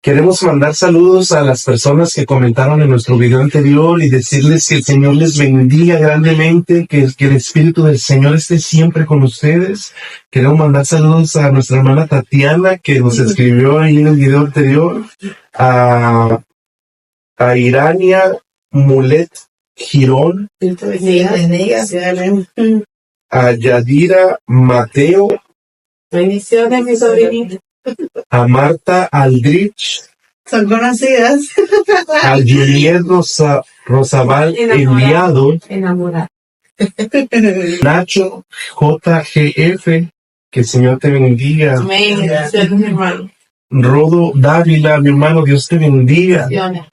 Queremos mandar saludos a las personas que comentaron en nuestro video anterior y decirles que el Señor les bendiga grandemente, que el Espíritu del Señor esté siempre con ustedes. Queremos mandar saludos a nuestra hermana Tatiana, que nos escribió ahí en el video anterior, a Irania Mulet Girón, a Yadira Mateo, Bendiciones, mi sobrinita. a Marta Aldrich, Son conocidas. a Juliet Rosabal Enviado, Enamorada. Nacho JGF, que el Señor te bendiga. Amén. Bendiciones, mi hermano. Rodo Dávila, mi hermano, Dios te bendiga. Bendiciones.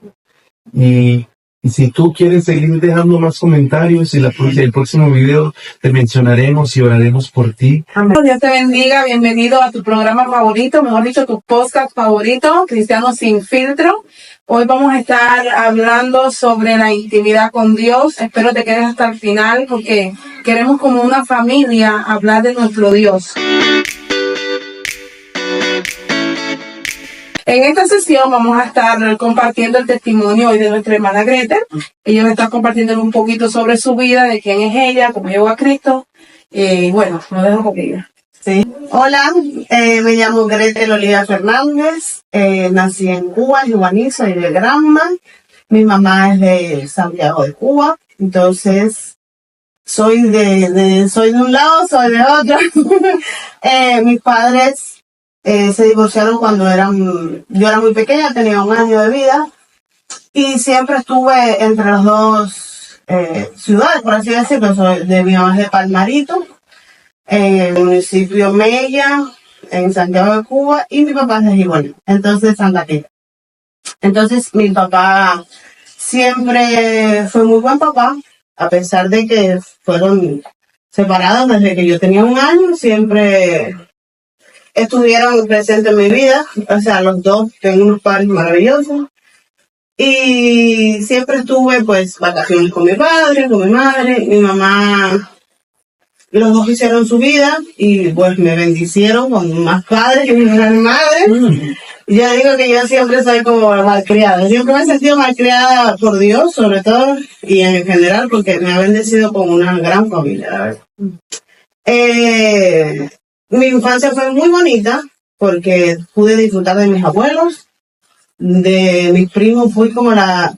Y si tú quieres seguir dejando más comentarios, el próximo video te mencionaremos y oraremos por ti. Dios te bendiga, bienvenido a tu programa favorito, mejor dicho, tu podcast favorito, Cristianos sin Filtro. Hoy vamos a estar hablando sobre la intimidad con Dios. Espero te quedes hasta el final porque queremos como una familia hablar de nuestro Dios. En esta sesión vamos a estar compartiendo el testimonio hoy de nuestra hermana Gretel. Ella va a estar compartiendo un poquito sobre su vida, de quién es ella, cómo llegó a Cristo. Bueno, lo dejo con ella. Sí. Hola, me llamo Gretel Olivia Fernández, nací en Cuba, en Juaní, soy de Granma. Mi mamá es de Santiago de Cuba, entonces soy de un lado, soy de otro. Mis padres se divorciaron cuando yo era muy pequeña, tenía 1 año de vida, y siempre estuve entre las dos ciudades, por así decirlo. Mi mamá es de Palmarito, en el municipio Mella, en Santiago de Cuba, y mi papá es de Jiboní, entonces Santa Tita. Entonces mi papá siempre fue muy buen papá, a pesar de que fueron separados desde que yo tenía 1 año, siempre estuvieron presentes en mi vida. O sea, los dos, tengo unos padres maravillosos. Y siempre estuve, pues, vacaciones con mi padre, con mi madre. Mi mamá, los dos hicieron su vida y, pues, me bendicieron con más padres que mi madre. Yo digo que yo siempre soy como malcriada. Siempre me he sentido malcriada por Dios, sobre todo, y en general, porque me ha bendecido con una gran familia, la verdad. Mi infancia fue muy bonita porque pude disfrutar de mis abuelos, de mis primos. Fui la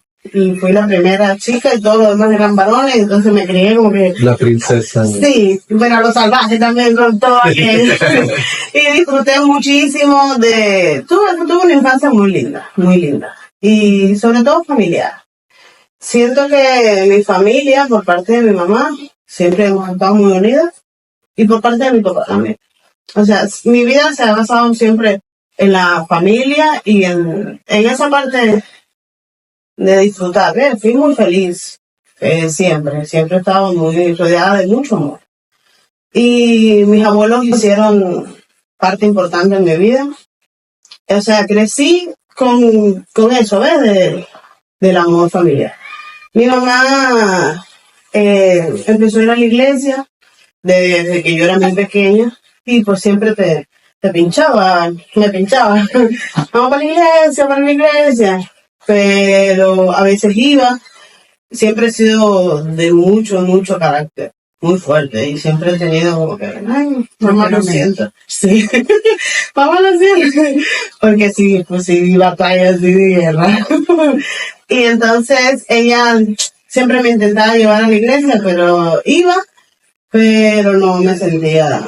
primera chica y todos los demás eran varones, entonces me crié como que La princesa. sí, pero los salvajes también con todo. Y disfruté muchísimo tuve una infancia muy linda y sobre todo familiar. Siento que mi familia, por parte de mi mamá, siempre hemos estado muy unidas, y por parte de mi papá también. O sea, mi vida se ha basado siempre en la familia y en esa parte de disfrutar. Fui muy feliz, siempre he estado muy rodeada de mucho amor. Y mis abuelos hicieron parte importante en mi vida. O sea, crecí con eso, ¿ves? Del amor familiar. Mi mamá empezó a ir a la iglesia desde que yo era muy pequeña, y pues siempre me pinchaba. Vamos para la iglesia. Pero a veces iba. Siempre he sido de mucho carácter, muy fuerte, y siempre he tenido como que, ay, mamá, lo siento. Sí, mamá, lo siento. Porque sí, pues sí, batallas y guerra. Y entonces ella siempre me intentaba llevar a la iglesia, pero iba, pero no me sentía,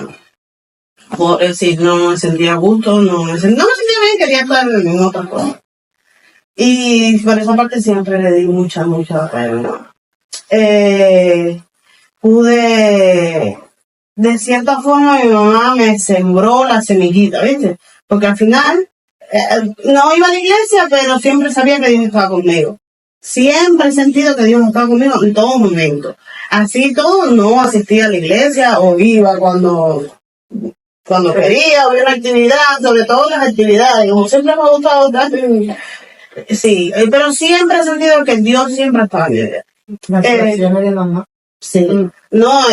no me sentía a gusto, no me sentía bien, quería estar en otra cosa. Y por esa parte siempre le di mucha batalla. Pude, de cierta forma, mi mamá me sembró la semillita, ¿viste? Porque al final, no iba a la iglesia, pero siempre sabía que Dios estaba conmigo. Siempre he sentido que Dios estaba conmigo en todo momento. Así todo, no asistía a la iglesia o iba cuando quería, había una actividad, sobre todo las actividades, como siempre me ha gustado estar. Sí, pero siempre he sentido que Dios siempre estaba en mi vida. Las oraciones de mamá. Sí, no,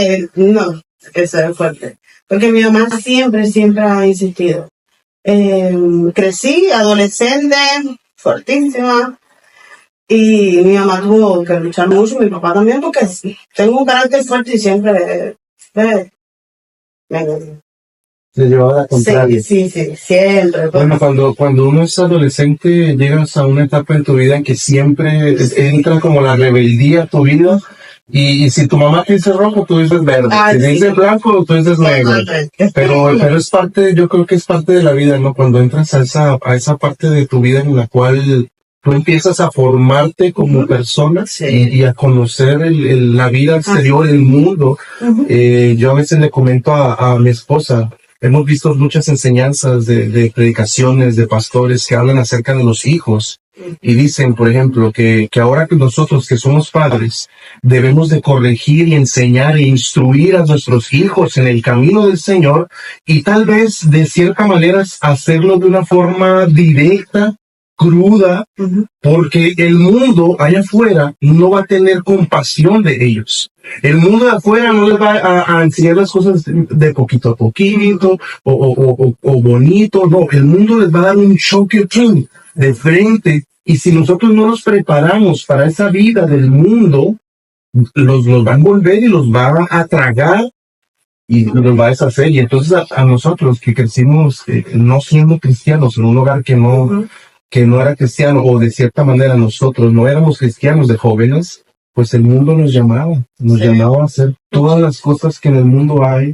eso es fuerte. Porque mi mamá siempre ha insistido Crecí, adolescente, fuertísima. Y mi mamá tuvo que luchar mucho, mi papá también, porque tengo un carácter fuerte y siempre me- Se llevaba la contraria. sí, siempre. Bueno, cuando uno es adolescente, llegas a una etapa en tu vida en que siempre entra como la rebeldía a tu vida. Y si tu mamá te dice rojo, tú dices verde. Si te dice blanco, tú dices negro. Pero es parte, yo creo que es parte de la vida, ¿no? Cuando entras a esa parte de tu vida en la cual tú empiezas a formarte como persona y a conocer la vida exterior, el mundo. Yo a veces le comento a mi esposa, hemos visto muchas enseñanzas de predicaciones, de pastores que hablan acerca de los hijos y dicen, por ejemplo, que ahora que nosotros que somos padres debemos de corregir y enseñar e instruir a nuestros hijos en el camino del Señor y tal vez de cierta manera hacerlo de una forma directa, cruda, porque el mundo allá afuera no va a tener compasión de ellos. El mundo de afuera no les va a enseñar las cosas de poquito a poquito o bonito, no, el mundo les va a dar un choque de frente y si nosotros no nos preparamos para esa vida del mundo, los va a envolver y los va a tragar y los va a deshacer. Y entonces a nosotros que crecimos no siendo cristianos en un hogar que no era cristiano, o de cierta manera nosotros no éramos cristianos de jóvenes, pues el mundo nos llamaba a hacer todas las cosas que en el mundo hay,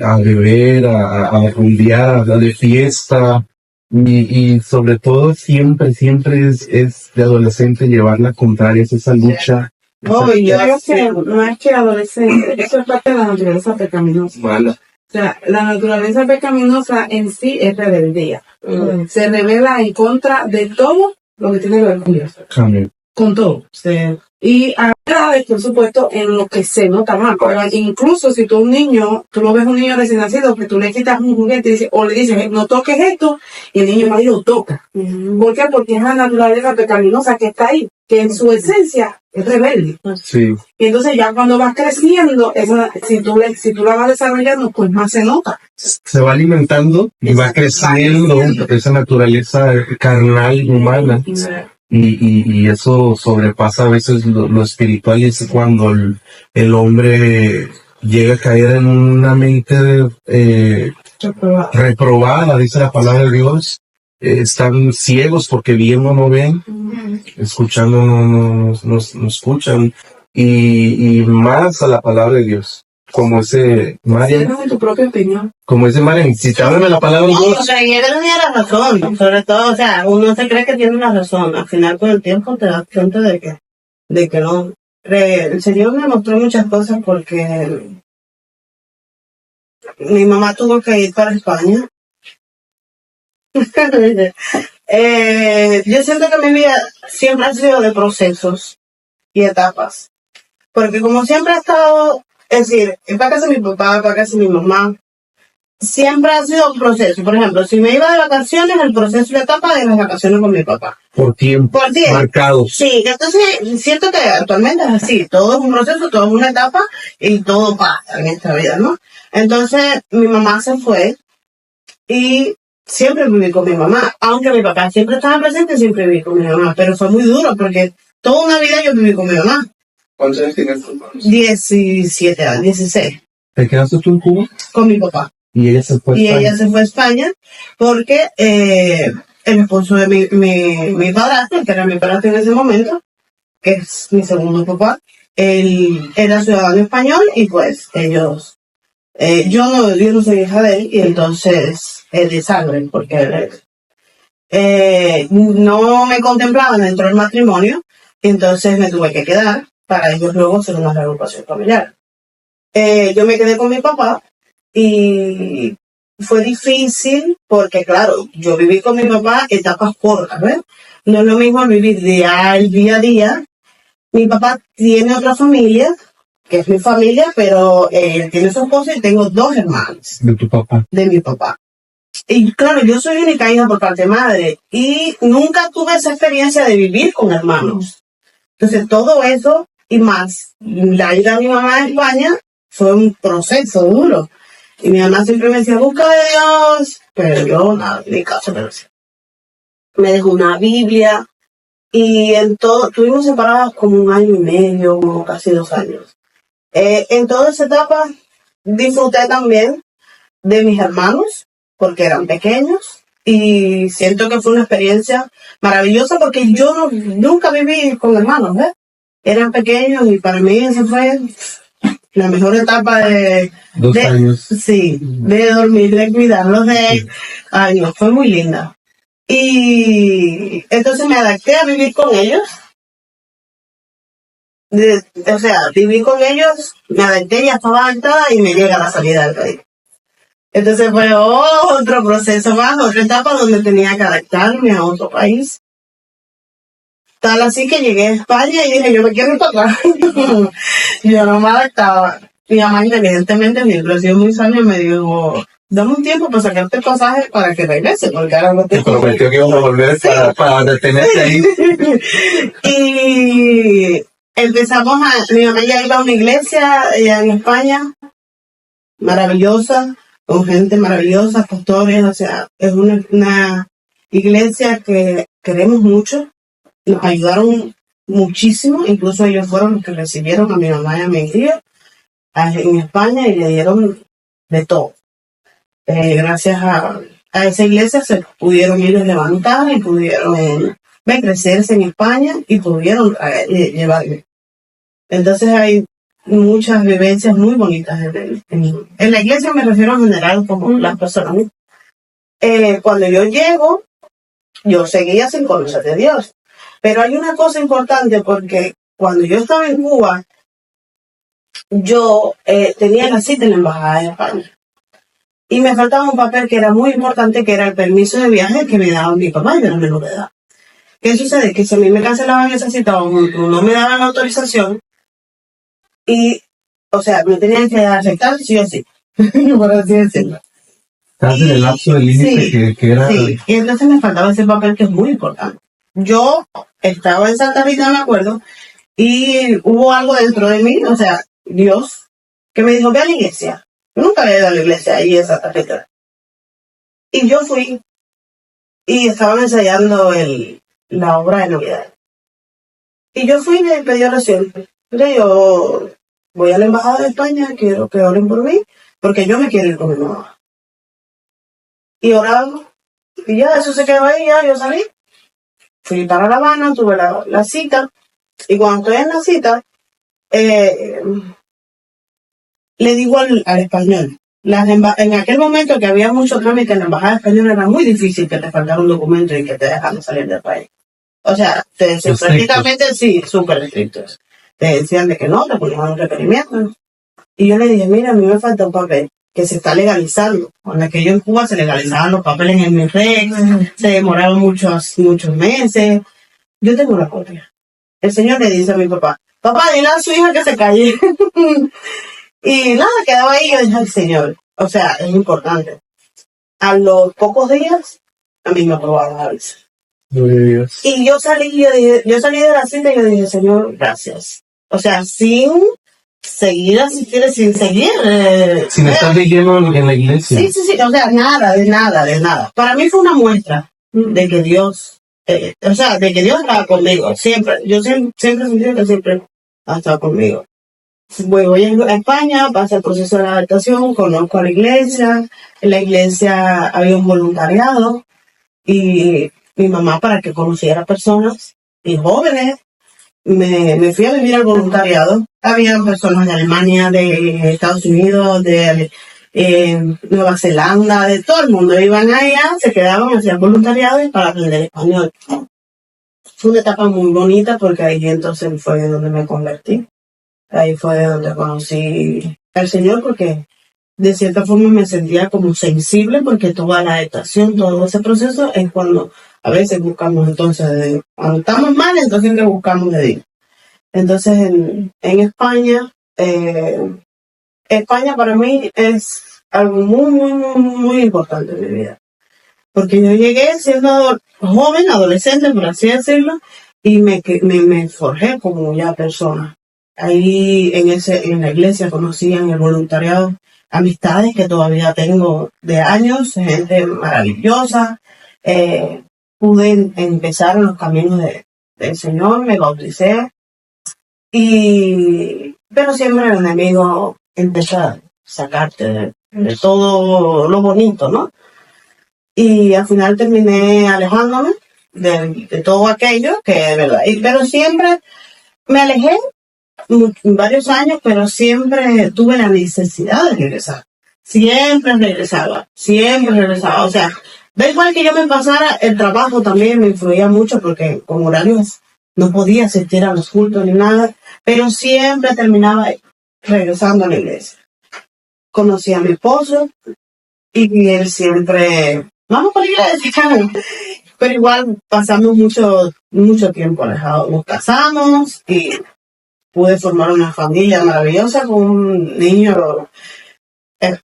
a beber, a rumbear, a de fiesta, y sobre todo siempre es de adolescente llevar la contraria, es esa lucha. No, y yo No es que adolescente, eso es parte de la naturaleza pecaminosa. Mala. O sea, la naturaleza pecaminosa en sí es rebeldía. Se revela en contra de todo lo que tiene que ver con Dios. Amén. Con todo. Y agrade, por supuesto, en lo que se nota más. Pero incluso si tú lo ves un niño recién nacido, que tú le quitas un juguete o le dices, no toques esto, y el niño va y lo toca. ¿Por qué? Porque es la naturaleza pecaminosa que está ahí, que en su esencia es rebelde. Sí. Y entonces ya cuando vas creciendo, si tú la vas desarrollando, pues más se nota. Se va alimentando y va creciendo esa naturaleza carnal humana. Y eso sobrepasa a veces lo espiritual y es cuando el hombre llega a caer en una mente reprobada, dice la palabra de Dios. Están ciegos porque viendo no ven, escuchando no escuchan y más a la palabra de Dios. Como ese Marian, En tu propia opinión. como ese Marian, si te hablan de la palabra de no, Dios, o sea, y él tenía la razón, sobre todo, o sea, uno se cree que tiene la razón, al final con el tiempo te das cuenta de que no. El Señor me mostró muchas cosas porque mi mamá tuvo que ir para España. Yo siento que mi vida siempre ha sido de procesos y etapas, porque como siempre ha estado, es decir, para casa de mi papá, para casa de mi mamá, siempre ha sido un proceso. Por ejemplo, si me iba de vacaciones, el proceso de etapa de las vacaciones con mi papá. por tiempo, Por tiempo. marcados. Sí, entonces siento que actualmente es así, todo es un proceso, todo es una etapa y todo pasa en esta vida, ¿no? Entonces mi mamá se fue y siempre viví con mi mamá, aunque mi papá siempre estaba presente, siempre viví con mi mamá, pero fue muy duro porque toda una vida yo viví con mi mamá. ¿Cuántos años tienes tú? 17 años, 16, ¿Te quedaste tú en Cuba? con mi papá. Y ella se fue a Y España. ella se fue a España porque el esposo de mi padrastro, que era mi padrastro en ese momento, que es mi segundo papá, él era ciudadano español y pues ellos, yo no soy hija de él y entonces es de sangre porque no me contemplaban dentro del matrimonio y entonces me tuve que quedar para ellos luego hacer una reagrupación familiar. Yo me quedé con mi papá y fue difícil porque, claro, yo viví con mi papá etapas cortas, ¿ves? No es lo mismo vivir día a día. Mi papá tiene otra familia, que es mi familia, pero él tiene su esposa y tengo 2 hermanos De tu papá. de mi papá. Y claro, yo soy única hija por parte de madre y nunca tuve esa experiencia de vivir con hermanos. Entonces, todo eso y más, la ida de mi mamá a España fue un proceso duro. Y mi mamá siempre me decía, busca de Dios, pero yo nada, ni caso me lo hacía. Me dejó una Biblia y en todo, estuvimos separadas como 1 año y medio, como casi 2 años. En toda esa etapa disfruté también de mis hermanos, porque eran pequeños, y siento que fue una experiencia maravillosa porque yo nunca viví con hermanos, ¿ves? Eran pequeños y para mí esa fue la mejor etapa de 2 años. sí, de dormir, de cuidarlos, ay no, fue muy linda. Y entonces me adapté a vivir con ellos. O sea, viví con ellos, me adapté, ya estaba adaptada y me llega la salida del país. Entonces fue otro proceso más, otra etapa donde tenía que adaptarme a otro país. Tal así que llegué a España y dije, yo me quiero ir para atrás. Yo no me adaptaba. Mi mamá inteligentemente, siempre ha sido muy sabia, me dijo, dame un tiempo para sacarte el pasaje para que regrese, porque ahora no te prometió que íbamos a volver para detenerte ahí. Y empezamos mi mamá ya iba a una iglesia allá en España, maravillosa, con gente maravillosa, pastores, o sea, es una iglesia que queremos mucho, nos ayudaron muchísimo, incluso ellos fueron los que recibieron a mi mamá y a mi tío en España y le dieron de todo. Gracias a esa iglesia se pudieron ellos levantar y pudieron crecerse en España y pudieron llevarme. Entonces hay muchas vivencias muy bonitas en la iglesia, me refiero en general como las personas. Cuando yo llego, yo seguía sin conocer de Dios. Pero hay una cosa importante porque cuando yo estaba en Cuba, yo tenía la cita en la Embajada de España. Y me faltaba un papel que era muy importante, que era el permiso de viaje que me daba mi papá, y yo era menor de edad. ¿Qué sucede? Que si a mí me cancelaban esa cita o no me daban autorización, y, o sea, me tenían que aceptar sí o sí, por así decirlo. Estás en el lapso del límite Sí, que era... sí, y entonces me faltaba ese papel que es muy importante. Yo estaba en Santa Rita, me acuerdo, y hubo algo dentro de mí, o sea, Dios, que me dijo, ve a la iglesia. Yo nunca había ido a la iglesia ahí en Santa Rita. Y yo fui, y estaban ensayando la obra de Navidad. Y yo fui y le pedí oración. Mira, yo voy a la Embajada de España, quiero que oren por mí, porque yo me quiero ir con mi mamá. Y oramos, y ya eso se quedó ahí, ya yo salí. Fui para La Habana, tuve la cita, y cuando estoy en la cita, le digo al español, en aquel momento que había mucho trámite en la embajada española, era muy difícil que te faltara un documento y que te dejaran salir del país. O sea, te decían prácticamente, sí, súper estrictos. Te decían de que no, te ponían un requerimiento. Y yo le dije, mira, a mí me falta un papel que se está legalizando. Cuando aquello en Cuba se legalizaban los papeles en el REX, se demoraron muchos meses. Yo tengo la copia. El señor le dice a mi papá, dile a su hija que se calle. Y nada, quedaba ahí. Yo dije, ay, señor, o sea, es importante. A los pocos días, a mí me aprobaron la visa. Y yo salí de la cita y yo dije, señor, gracias. O sea, sin seguir asistiendo, sin seguir. Sin estar leyendo en la iglesia. Sí, o sea, de nada. Para mí fue una muestra de que Dios, de que Dios estaba conmigo, siempre. Yo siempre he sentido que siempre ha estado conmigo. Voy a España, pasa el proceso de adaptación, conozco a la iglesia. En la iglesia había un voluntariado y mi mamá, para que conociera personas y jóvenes, me fui a vivir al voluntariado. Había personas de Alemania, de Estados Unidos, de Nueva Zelanda, de todo el mundo. Iban allá, se quedaban, hacían voluntariado y para aprender español. Fue una etapa muy bonita porque ahí entonces fue donde me convertí. Ahí fue donde conocí al Señor, porque de cierta forma me sentía como sensible, porque toda la adaptación, todo ese proceso es cuando a veces buscamos entonces, cuando estamos mal, entonces le buscamos de Dios. Entonces en España, España para mí es algo muy, muy, muy, muy importante en mi vida. Porque yo llegué siendo joven, adolescente, por así decirlo, y me forjé como ya persona. Ahí en la iglesia conocí en el voluntariado amistades que todavía tengo de años, gente maravillosa. Pude empezar en los caminos del Señor, me bauticé, pero siempre el enemigo empieza a sacarte de todo lo bonito, ¿no? Y al final terminé alejándome de todo aquello que es verdad. Pero siempre me alejé varios años, pero siempre tuve la necesidad de regresar. Siempre regresaba. O sea, da igual que yo me pasara, el trabajo también me influía mucho porque con horarios no podía asistir a los cultos ni nada, pero siempre terminaba regresando a la iglesia. Conocí a mi esposo y él siempre, vamos por la iglesia, pero igual pasamos mucho tiempo alejados. Nos casamos y pude formar una familia maravillosa con un niño,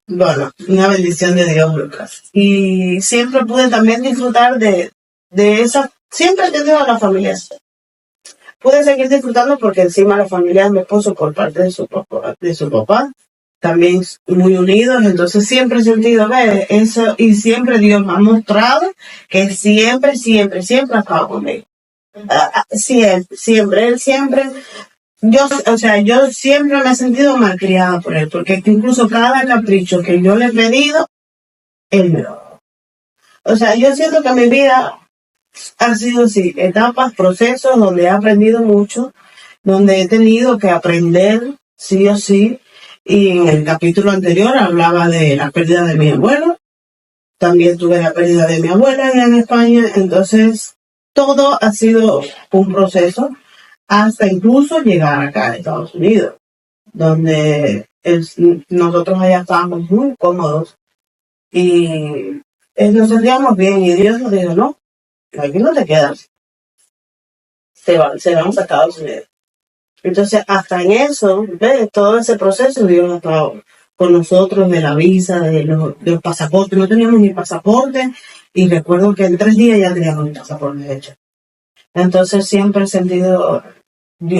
bueno, una bendición de Dios, Lucas. Y siempre pude también disfrutar de esa, siempre he tenido a la familia. Pude seguir disfrutando porque encima la familia de mi esposo por parte de su papá, también muy unidos, entonces siempre he sentido ver eso y siempre Dios me ha mostrado que siempre ha estado conmigo. Él siempre, yo siempre me he sentido malcriada por él, porque incluso cada capricho que yo le he pedido, él me lo da. O sea, yo siento que mi vida ha sido así, etapas, procesos donde he aprendido mucho, donde he tenido que aprender sí o sí. Y en el capítulo anterior hablaba de la pérdida de mi abuelo. También tuve la pérdida de mi abuela en España. Entonces, todo ha sido un proceso hasta incluso llegar acá a Estados Unidos, donde nosotros allá estábamos muy cómodos y nos sentíamos bien. Y Dios nos dijo, no, aquí no te quedas. Se vamos a Estados Unidos. Entonces, hasta en eso, ¿ves? Todo ese proceso, Dios ha estado con nosotros, de la visa, de los pasaportes. No teníamos ni pasaporte y recuerdo que en 3 días ya teníamos el pasaporte hecho. Entonces, siempre he sentido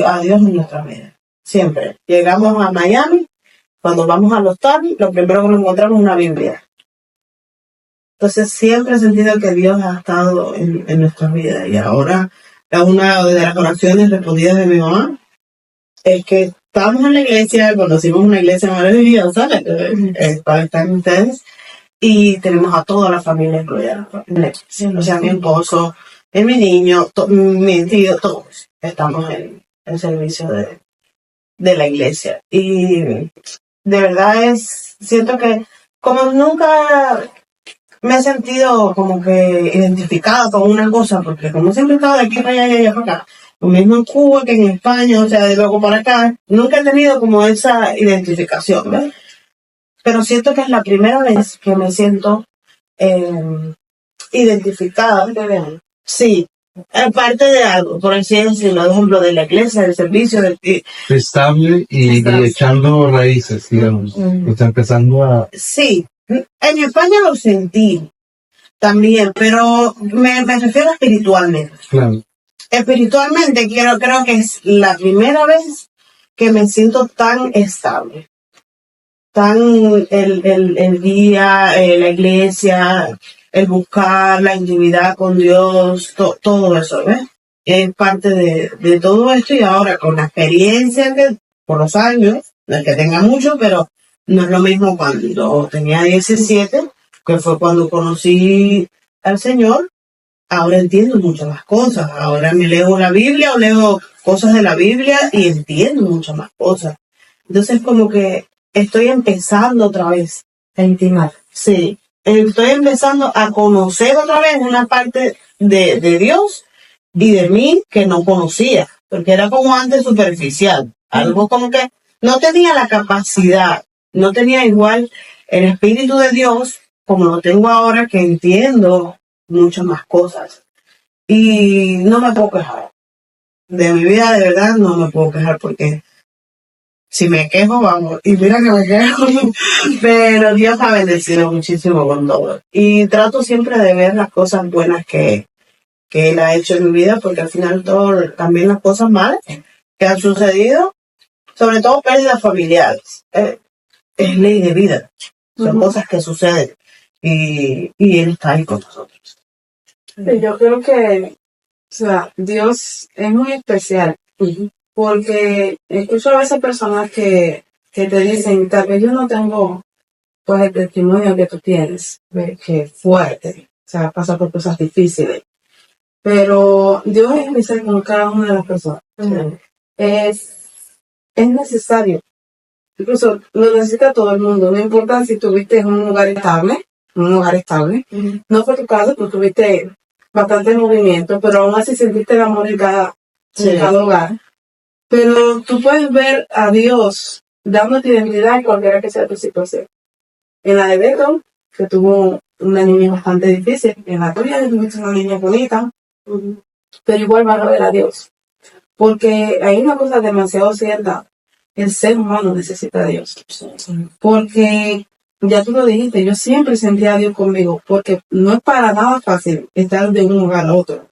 a Dios en nuestra vida. Siempre. Llegamos a Miami, cuando vamos al hostal, lo primero que nos encontramos es una Biblia. Entonces, siempre he sentido que Dios ha estado en nuestra vida. Y ahora, es una de las oraciones respondidas de mi mamá. Es que estábamos en la iglesia, conocimos una iglesia maravillosa, están ustedes, y tenemos a toda la familia incluida en la iglesia. O sea, mi esposo, mi niño, mi tío, todos estamos en el servicio de la iglesia. Y de verdad siento que como nunca me he sentido como que identificada con una cosa, porque como siempre he estado de aquí para allá y allá para acá, lo mismo en Cuba que en España, o sea, de luego para acá, nunca he tenido como esa identificación, ¿ves? Pero siento que es la primera vez que me siento identificada. Sí, parte de algo, por así decirlo, por ejemplo, de la iglesia, del servicio, estable y echando raíces, digamos. Está empezando a... Sí, en España lo sentí también, pero me refiero espiritualmente. Claro. Espiritualmente creo que es la primera vez que me siento tan estable. Tan el día, la iglesia, el buscar la intimidad con Dios, todo eso, ¿ves? Es parte de todo esto y ahora con la experiencia que por los años, no es que tenga mucho, pero no es lo mismo cuando tenía 17, que fue cuando conocí al Señor. Ahora entiendo muchas más cosas. Ahora me leo la Biblia o leo cosas de la Biblia y entiendo muchas más cosas. Entonces como que estoy empezando otra vez a intimar. Sí, estoy empezando a conocer otra vez una parte de Dios y de mí que no conocía, porque era como antes superficial. Algo como que no tenía la capacidad, no tenía igual el Espíritu de Dios como lo tengo ahora, que entiendo muchas más cosas. Y no me puedo quejar. De mi vida, de verdad, no me puedo quejar porque si me quejo, vamos. Y mira que me quejo. Pero Dios ha bendecido muchísimo con todo. Y trato siempre de ver las cosas buenas que Él ha hecho en mi vida, porque al final también las cosas malas que han sucedido, sobre todo pérdidas familiares. es ley de vida. Son Ujú. cosas que suceden. Y Él está ahí con nosotros. Sí, yo creo que, o sea, Dios es muy especial, porque escucho a veces personas que te dicen, tal vez yo no tengo pues el testimonio que tú tienes, que es fuerte, o sea, pasa por cosas difíciles, pero Dios es especial con cada una de las personas. Es, es necesario, incluso lo necesita todo el mundo, no importa si tuviste en un lugar estable, no fue tu caso, tú tuviste bastante movimiento, pero aún así sentiste el amor en cada hogar. Pero tú puedes ver a Dios dándote identidad en cualquiera que sea tu situación. En la de Beto, que tuvo una niña bastante difícil, en la tuya que tuviste una niña bonita, pero igual van a ver a Dios. Porque hay una cosa demasiado cierta, el ser humano necesita a Dios. Porque, ya tú lo dijiste, yo siempre sentía a Dios conmigo, porque no es para nada fácil estar de un lugar a otro.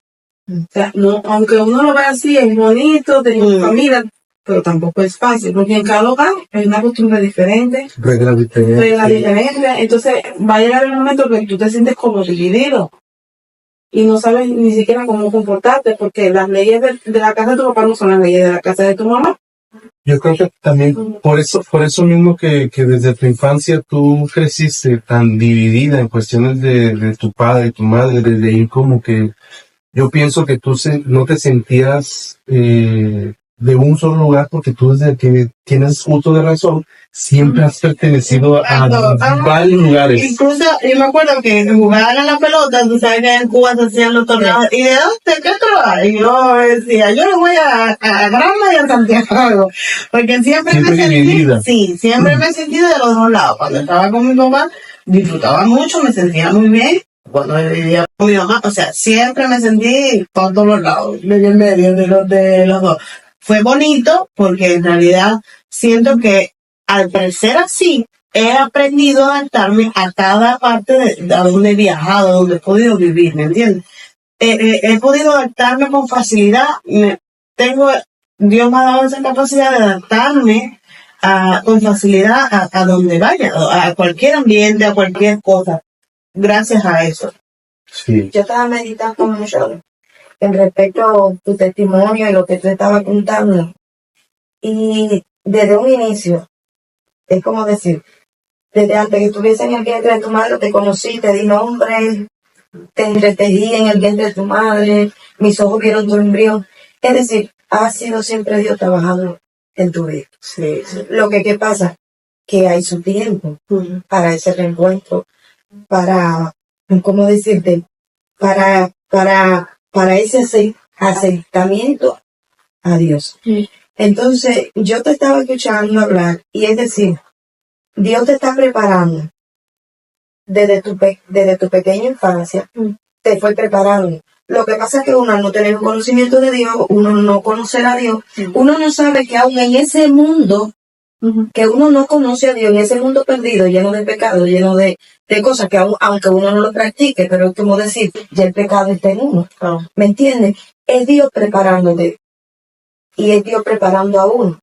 O sea, no, aunque uno lo vea así, es bonito, tenemos familia, pero tampoco es fácil, porque en cada hogar hay una costumbre diferente, Reglas reglas diferentes. diferentes. Entonces, va a llegar el momento que tú te sientes como dividido y no sabes ni siquiera cómo comportarte, porque las leyes de la casa de tu papá no son las leyes de la casa de tu mamá. Yo creo que también por eso mismo que desde tu infancia tú creciste tan dividida en cuestiones de tu padre, tu madre, desde ahí como que yo pienso que tú no te sentías de un solo lugar porque tú desde que tienes uso de razón siempre has pertenecido a varios lugares. Incluso, yo me acuerdo que jugaban a la pelota, tú sabes que en Cuba se hacían los torneos, y de dónde, ¿qué otro? Y yo decía, yo le voy a Granma y a Santiago, porque siempre me Siempre sentí, dividida. sí, siempre me sentí de los dos lados. Cuando estaba con mi papá, disfrutaba mucho, me sentía muy bien. Cuando vivía con mi mamá, o sea, siempre me sentí por todos los lados, en el medio de los dos. Fue bonito porque en realidad siento que al parecer así, he aprendido a adaptarme a cada parte de a donde he viajado, a donde he podido vivir, ¿me entiendes? He podido adaptarme con facilidad. Dios me ha dado esa capacidad de adaptarme con facilidad a donde vaya, a cualquier ambiente, a cualquier cosa. Gracias a eso. Sí. Yo estaba meditando mucho en respecto a tu testimonio y lo que tú estabas contando. Y desde un inicio, es como decir, desde antes que estuviese en el vientre de tu madre, te conocí, te di nombre, te entretejí en el vientre de tu madre, mis ojos vieron tu embrión. Es decir, ha sido siempre Dios trabajando en tu vida. Sí. Lo que ¿qué pasa? Que hay su tiempo para ese reencuentro, para, ¿cómo decirte? Para ese acercamiento a Dios. Entonces, yo te estaba escuchando hablar y es decir, Dios te está preparando desde tu pequeña infancia, te fue preparando. Lo que pasa es que uno al no tener un conocimiento de Dios, uno no conocer a Dios, uno no sabe que aún en ese mundo, que uno no conoce a Dios, en ese mundo perdido, lleno de pecado, lleno de cosas que aunque uno no lo practique, pero es como decir, ya el pecado está en uno. ¿Me entiendes? Es Dios preparándote. Y es Dios preparando a uno.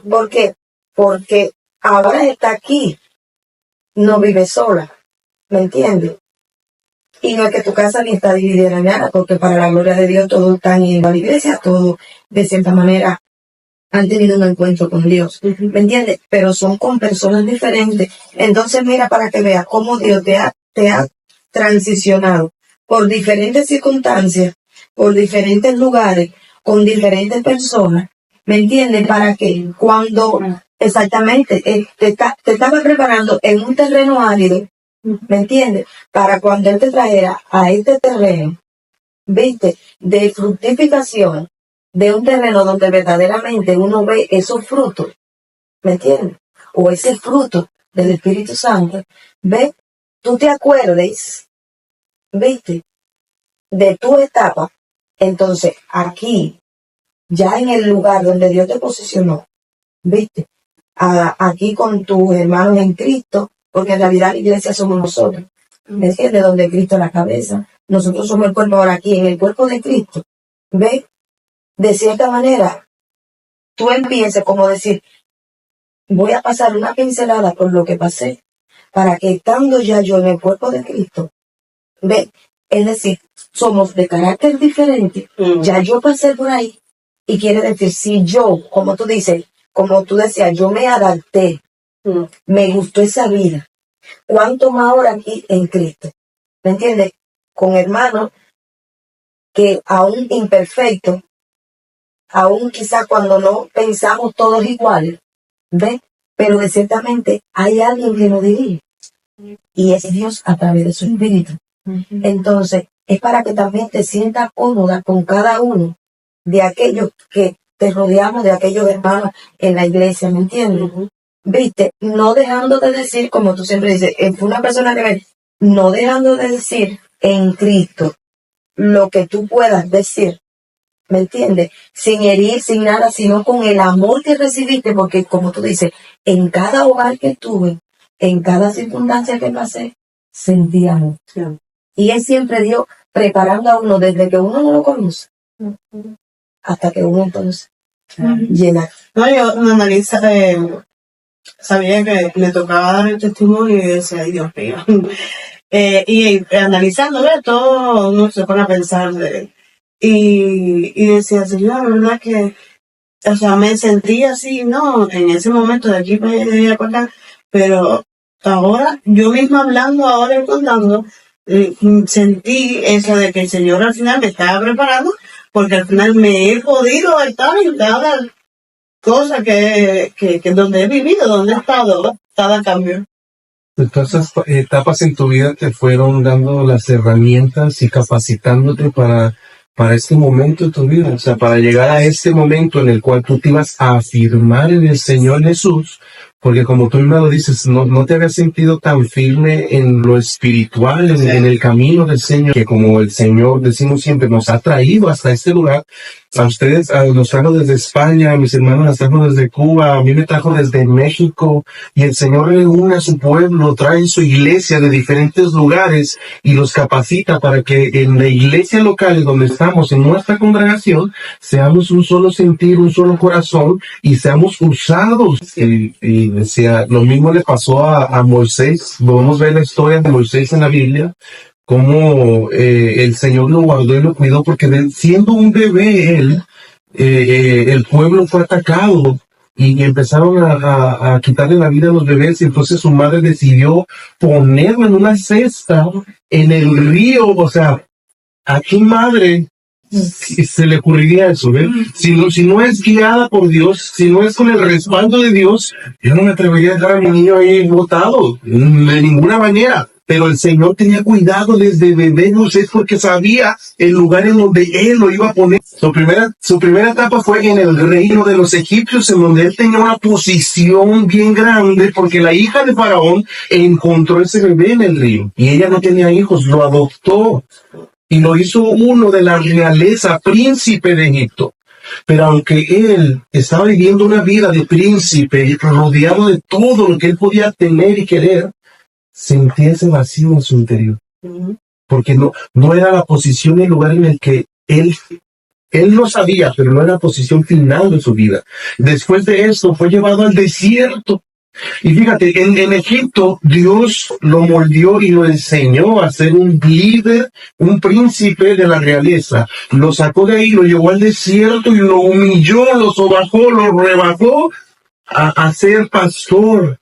¿Por qué? Porque ahora está aquí, no vive sola. ¿Me entiendes? Y no es que tu casa ni está dividida en nada, porque para la gloria de Dios todos están en la iglesia, todos de cierta manera han tenido un encuentro con Dios. ¿Me entiendes? Pero son con personas diferentes. Entonces mira para que veas cómo Dios te ha transicionado por diferentes circunstancias, por diferentes lugares, con diferentes personas. ¿Me entiendes? Para que cuando exactamente te estaba preparando en un terreno árido, ¿me entiendes? Para cuando Él te trajera a este terreno, ¿viste? De fructificación, de un terreno donde verdaderamente uno ve esos frutos, ¿me entiendes? O ese fruto del Espíritu Santo, ¿ves? Tú te acuerdes, ¿viste? De tu etapa. Entonces, aquí, ya en el lugar donde Dios te posicionó, ¿viste? Aquí con tus hermanos en Cristo, porque en realidad la iglesia somos nosotros. ¿Me entiendes? Donde Cristo es la cabeza. Nosotros somos el cuerpo ahora aquí, en el cuerpo de Cristo. ¿Ves? De cierta manera, tú empieces como decir, voy a pasar una pincelada por lo que pasé, para que estando ya yo en el cuerpo de Cristo, ve, es decir, somos de carácter diferente, ya yo pasé por ahí, y quiere decir, si yo, como tú dices, como tú decías, yo me adapté, me gustó esa vida, ¿cuánto más ahora aquí en Cristo? ¿Me entiendes? Con hermanos que aún imperfectos, aún quizás cuando no pensamos todos iguales, ¿ves? Pero que ciertamente hay alguien que nos dirige, y es Dios a través de su Espíritu. Entonces, es para que también te sientas cómoda con cada uno de aquellos que te rodeamos, de aquellos hermanos en la iglesia, ¿me entiendes? Viste, no dejando de decir, como tú siempre dices, fue una persona que me, no dejando de decir en Cristo lo que tú puedas decir, ¿me entiendes? Sin herir, sin nada, sino con el amor que recibiste, porque como tú dices, en cada hogar que estuve, en cada circunstancia que pasé, sentí amor. Y Él siempre dio preparando a uno desde que uno no lo conoce, hasta que uno entonces llena. No, yo analiza, sabía que me tocaba dar el testimonio y decía, ay Dios mío. Y analizando, ¿ves? Todo uno se pone a pensar y decía, Señor, la verdad que, o sea, me sentí así, ¿no? En ese momento de aquí me acordar, pero ahora, yo misma hablando, ahora y contando, sentí eso de que el Señor al final me estaba preparando, porque al final me he podido estar en cada cosa que donde he vivido, donde he estado, cada cambio. Todas esas etapas en tu vida te fueron dando las herramientas y capacitándote para este momento de tu vida, o sea, para llegar a este momento en el cual tú te ibas a afirmar en el Señor Jesús, porque como tú mismo lo dices, no te habías sentido tan firme en lo espiritual, en el camino del Señor, que como el Señor, decimos siempre, nos ha traído hasta este lugar. A ustedes los trajo desde España, a mis hermanos los trajo desde Cuba, a mí me trajo desde México, y el Señor reúne a su pueblo, trae su iglesia de diferentes lugares y los capacita para que en la iglesia local donde estamos, en nuestra congregación, seamos un solo sentir, un solo corazón y seamos usados. Y decía, lo mismo le pasó a Moisés. Podemos ver la historia de Moisés en la Biblia, cómo el Señor lo guardó y lo cuidó, porque siendo un bebé él, el pueblo fue atacado y empezaron a quitarle la vida a los bebés, y entonces su madre decidió ponerlo en una cesta en el río. O sea, ¿a qué madre se le ocurriría eso? ¿Ves? Si no es guiada por Dios, si no es con el respaldo de Dios, yo no me atrevería a dejar a mi niño ahí botado de ninguna manera. Pero el Señor tenía cuidado desde bebé Moisés, porque sabía el lugar en donde Él lo iba a poner. Su primera etapa fue en el reino de los egipcios, en donde Él tenía una posición bien grande, porque la hija de Faraón encontró ese bebé en el río, y ella no tenía hijos, lo adoptó, y lo hizo uno de la realeza, príncipe de Egipto. Pero aunque él estaba viviendo una vida de príncipe, rodeado de todo lo que él podía tener y querer, sentía ese vacío en su interior, porque no era la posición y el lugar en el que él lo sabía, pero no era la posición final de su vida. Después de esto fue llevado al desierto, y fíjate, en Egipto Dios lo moldeó y lo enseñó a ser un líder, un príncipe de la realeza. Lo sacó de ahí, lo llevó al desierto y lo humilló, lo sobajó, lo rebajó a ser pastor.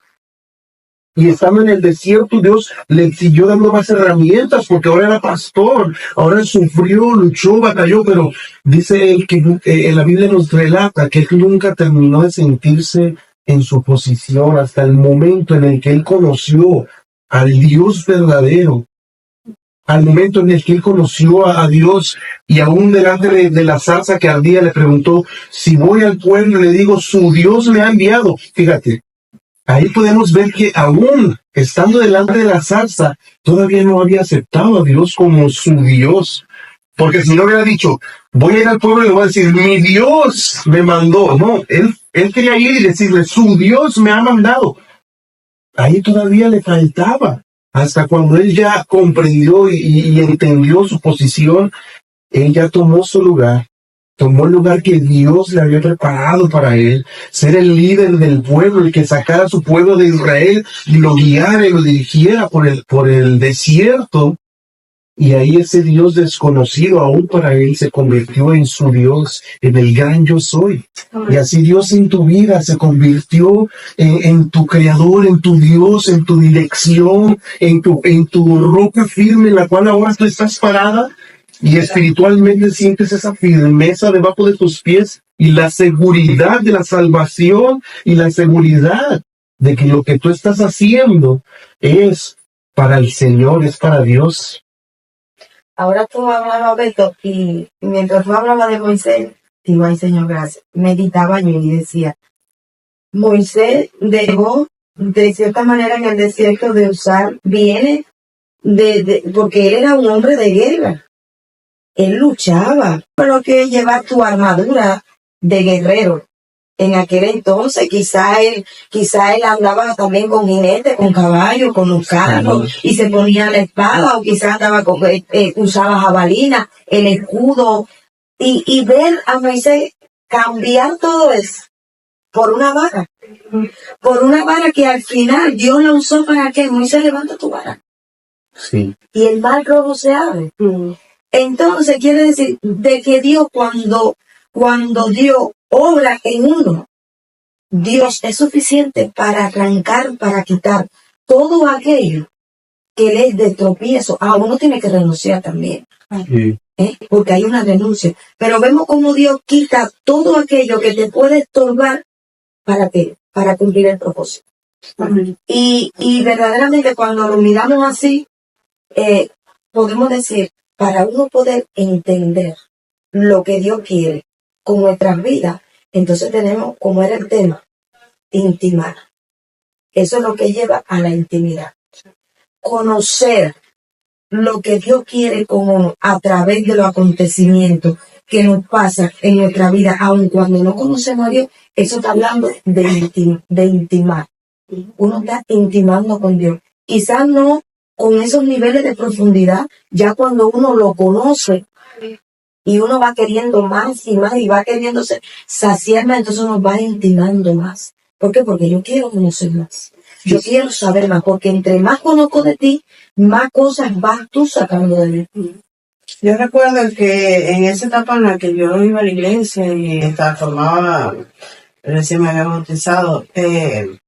Y estando en el desierto, Dios le siguió dando más herramientas, porque ahora era pastor, ahora sufrió, luchó, batalló, pero dice él que en la Biblia nos relata que él nunca terminó de sentirse en su posición hasta el momento en el que él conoció al Dios verdadero, al momento en el que él conoció a Dios, y aún delante de la zarza que ardía le preguntó, si voy al pueblo y le digo, su Dios me ha enviado. Fíjate, ahí podemos ver que aún estando delante de la zarza, todavía no había aceptado a Dios como su Dios. Porque si no hubiera dicho, voy a ir al pueblo y le voy a decir, mi Dios me mandó. No, él quería ir y decirle, su Dios me ha mandado. Ahí todavía le faltaba. Hasta cuando él ya comprendió y entendió su posición, él ya tomó su lugar tomó el lugar que Dios le había preparado para él, ser el líder del pueblo, el que sacara a su pueblo de Israel y lo guiara y lo dirigiera por el desierto. Y ahí ese Dios desconocido aún para él se convirtió en su Dios, en el gran yo soy. Y así Dios en tu vida se convirtió en tu creador, en tu Dios, en tu dirección, en tu roca firme en la cual ahora tú estás parada. Y espiritualmente sientes esa firmeza debajo de tus pies y la seguridad de la salvación y la seguridad de que lo que tú estás haciendo es para el Señor, es para Dios. Ahora tú hablabas, Beto, y mientras tú hablabas de Moisés, digo, ay Señor, gracias, meditaba yo y decía, Moisés dejó de cierta manera en el desierto de usar bienes, porque él era un hombre de guerra. Él luchaba, pero que llevar tu armadura de guerrero. En aquel entonces, quizá él andaba también con jinetes, con caballos, con los carros, y se ponía la espada, o quizá andaba usaba jabalina, el escudo, y ver a Moisés cambiar todo eso por una vara que al final Dios la usó para que Moisés levanta tu vara. Sí. Y el mar rojo se abre. Entonces quiere decir de que Dios cuando Dios obra en uno, Dios es suficiente para arrancar, para quitar todo aquello que le es de tropiezo. Uno tiene que renunciar también, porque hay una renuncia. Pero vemos cómo Dios quita todo aquello que te puede estorbar para cumplir el propósito. Y verdaderamente cuando lo miramos así, podemos decir, para uno poder entender lo que Dios quiere con nuestras vidas, entonces tenemos, como era el tema, intimar. Eso es lo que lleva a la intimidad. Conocer lo que Dios quiere con uno a través de los acontecimientos que nos pasan en nuestra vida, aun cuando no conocemos a Dios. Eso está hablando de intimar. Uno está intimando con Dios. Quizás no con esos niveles de profundidad, ya cuando uno lo conoce y uno va queriendo más y más y va queriéndose saciar más, entonces uno va intimando más. ¿Por qué? Porque yo quiero conocer más. Yo quiero saber más, porque entre más conozco de ti, más cosas vas tú sacando de mí. Yo recuerdo que en esa etapa en la que yo iba a la iglesia y recién me había bautizado,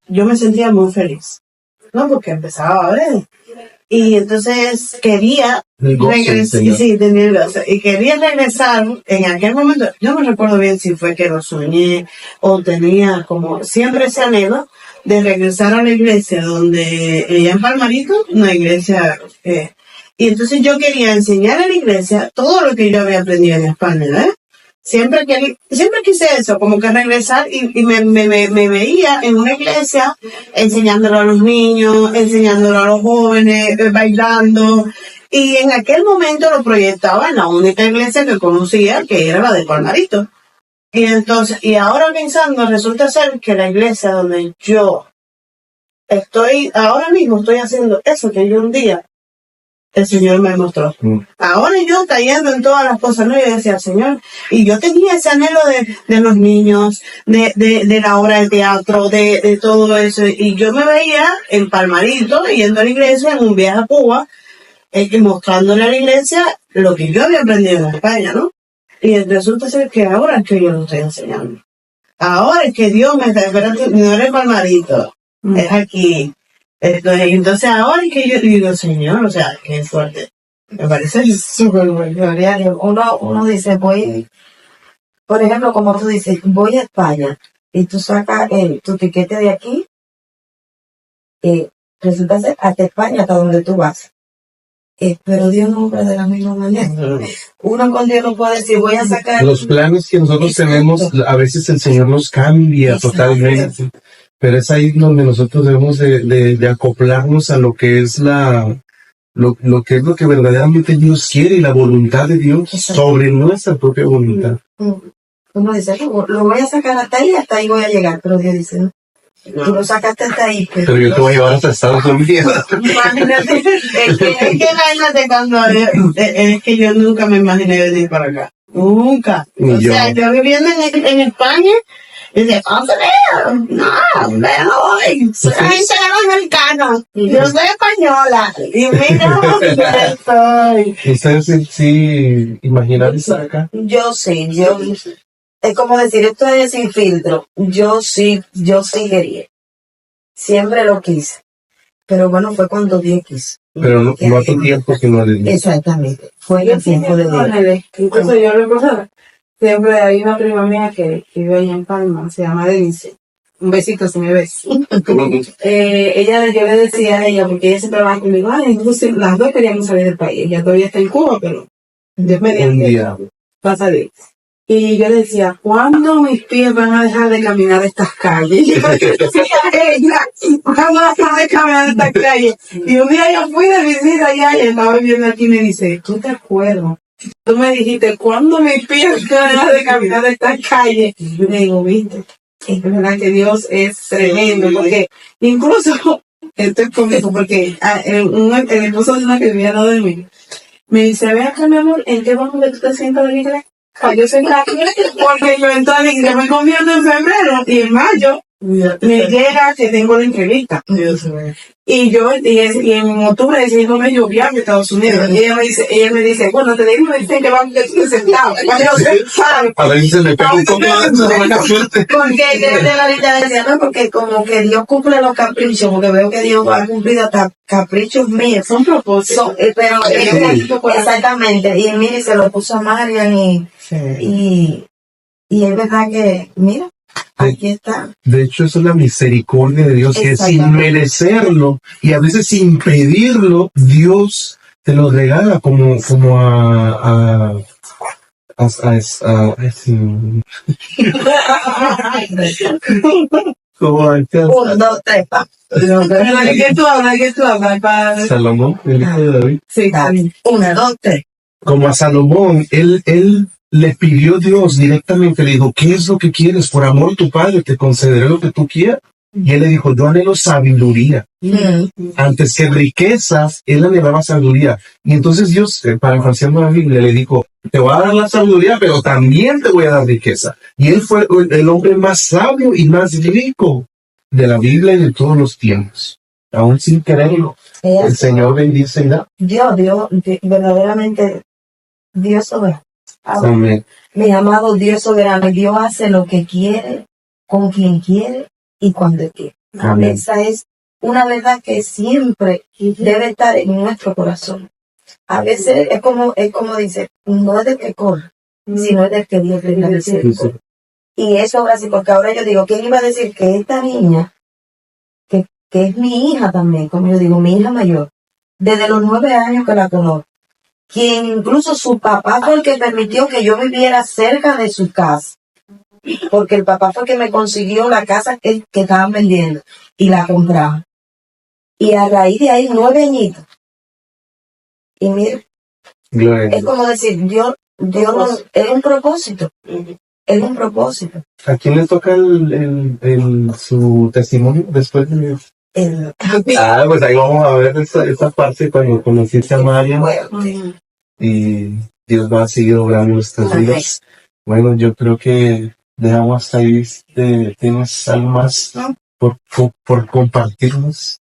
yo me sentía muy feliz, ¿no? Porque empezaba a ver. Y entonces quería regresar, y quería regresar en aquel momento. Yo no recuerdo bien si fue que lo soñé o tenía como siempre ese anhelo de regresar a la iglesia donde ella en Palmarito, una iglesia y entonces yo quería enseñar a la iglesia todo lo que yo había aprendido en España, ¿eh? Siempre quise eso, como que regresar y me veía en una iglesia enseñándolo a los niños, enseñándolo a los jóvenes, bailando. Y en aquel momento lo proyectaba en la única iglesia que conocía, que era la de Palmarito. Y entonces, y ahora pensando, resulta ser que la iglesia donde yo ahora mismo estoy haciendo eso que yo un día el Señor me mostró. Ahora yo cayendo en todas las cosas, ¿no? Yo decía, Señor, y yo tenía ese anhelo de los niños, de la obra de teatro, de todo eso, y yo me veía en Palmarito, yendo a la iglesia, en un viaje a Cuba, y mostrándole a la iglesia lo que yo había aprendido en España, ¿no? Y resulta ser que ahora es que yo lo estoy enseñando. Ahora es que Dios me está esperando, no es Palmarito, es aquí. Entonces ahora es que yo digo, Señor, o sea, qué fuerte. Me parece súper bueno. Uno dice, voy, por ejemplo, como tú dices, voy a España y tú sacas tu tiquete de aquí, resulta ser hasta España, hasta donde tú vas. Pero Dios no obra de la misma manera. Uno con Dios no puede decir, voy a sacar... Los planes que nosotros tenemos, a veces el Señor nos cambia totalmente. Pero es ahí donde nosotros debemos de acoplarnos a lo que es lo que verdaderamente Dios quiere y la voluntad de Dios sobre nuestra propia voluntad. Uno dice, lo voy a sacar hasta ahí voy a llegar. Pero Dios dice, no. Tú lo sacaste hasta ahí. Pero yo te voy a llevar hasta Estados Unidos. Imagínate, es que cuando es que yo nunca me imaginé venir para acá. Nunca. Ni O yo. sea, yo viviendo en España, y decía, vamos a ver, no, me voy. Soy americana. Yo soy española. Y mira dónde estoy. ¿Ustedes sí imaginan estar acá? Yo sí, es como decir, esto es sin filtro. Yo sí quería. Siempre lo quise. Pero bueno, fue cuando Dios quiso. Pero no hace tiempo que no les digo. Exactamente. Fue en el tiempo de Dios. Incluso yo recuerdo, siempre hay una prima mía que vive allá en Palma, se llama Denise. Un besito si me ves. Yo le decía a ella, porque ella siempre va conmigo, ay, entonces las dos queríamos salir del país. Ella todavía está en Cuba, pero Dios Un mediante día. va a salir. Y yo le decía, ¿cuándo mis pies van a dejar de caminar estas calles? Y yo le decía a ella, ¿cuándo van a dejar de caminar estas calles? Y un día yo fui de visita allá y estaba viviendo aquí y me dice, ¿tú te acuerdas? Tú me dijiste, ¿cuándo mis pies van a dejar de caminar estas calles? Y yo le digo, viste, es verdad que Dios es tremendo, porque incluso, esto es cómico, porque el esposo de una que vivía al lado de mí, me dice, ve acá, mi amor, ¿en qué vamos que tú te sientas de mi iglesia? Yo soy la porque yo entonces yo me convierto en febrero y en mayo me llega que tengo la entrevista. Y en octubre decidimos me llovía en Estados Unidos. Y ella me dice, bueno, te digo, me dicen que vamos que tú te sentado. A ver si se me pega un poco de buena suerte. Porque de la lista decía, no, porque como que Dios cumple los caprichos, porque veo que Dios ha cumplido hasta caprichos míos. Son propósitos. Pero exactamente, y mire, se lo puso a Marian y es verdad que, mira, aquí está. De hecho, eso es la misericordia de Dios, que sin merecerlo y a veces sin pedirlo, Dios te lo regala como como a 1, 2, 3, pa. ¿De qué tú hablas, padre? Salomón, el hijo de David. Sí, 1, 2, 3. Como a Salomón, él le pidió a Dios directamente, le dijo, ¿qué es lo que quieres? Por amor a tu padre, te concederé lo que tú quieras. Y él le dijo, yo anhelo sabiduría. Antes que riquezas, él anhelaba sabiduría. Y entonces Dios, parafraseando la Biblia, le dijo, te voy a dar la sabiduría, pero también te voy a dar riqueza. Y él fue el hombre más sabio y más rico de la Biblia y de todos los tiempos. Aún sin quererlo, el Señor bendice y da. Dios, verdaderamente, Dios soberano. Amén. Mi amado Dios soberano, Dios hace lo que quiere, con quien quiere y cuando quiere. Amén. Esa es una verdad que siempre debe estar en nuestro corazón. A veces es como dice, no es del que corre, sino es del que Dios le da misericordia. Y eso ahora sí, porque ahora yo digo, ¿quién iba a decir que esta niña, que es mi hija también, como yo digo, mi hija mayor, desde los 9 años que la conozco, quien incluso su papá fue el que permitió que yo viviera cerca de su casa, porque el papá fue el que me consiguió la casa que estaban vendiendo y la compraban. Y a raíz de ahí, 9 añitos. Y mira, Gloria a es Dios. como decir, Dios es un propósito. Es un propósito. ¿A quién le toca su testimonio después de... pues ahí vamos a ver esa parte cuando conociste a Marian y Dios va a seguir obrando en nuestras vidas. Bueno, yo creo que dejamos hasta ahí. ¿Tienes algo más por compartirnos?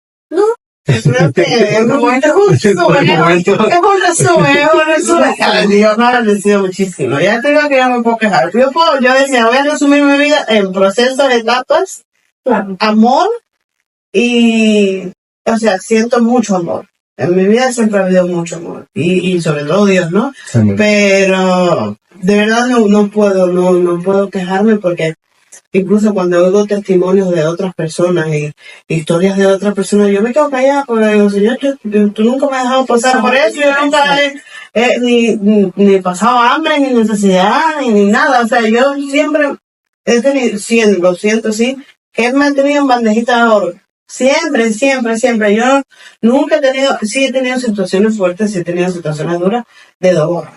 Creo que es un momento justo. Es un resumen. Dios me ha agradecido muchísimo. Ya tengo que ya me puedo quejar. Yo decía, voy a resumir mi vida en procesos, etapas, amor y, o sea, siento mucho amor. En mi vida siempre ha habido mucho amor. Y sobre todo Dios, ¿no? Amén. Pero de verdad no puedo quejarme porque incluso cuando oigo testimonios de otras personas y historias de otras personas, yo me quedo callada porque digo, Señor, tú nunca me has dejado pasar por eso, yo nunca he ni pasado hambre, ni necesidad, ni nada. O sea, yo siempre he tenido, lo siento, sí, que Él me ha tenido en bandejita de oro. Siempre. Yo nunca he tenido situaciones fuertes, sí he tenido situaciones duras de dolor.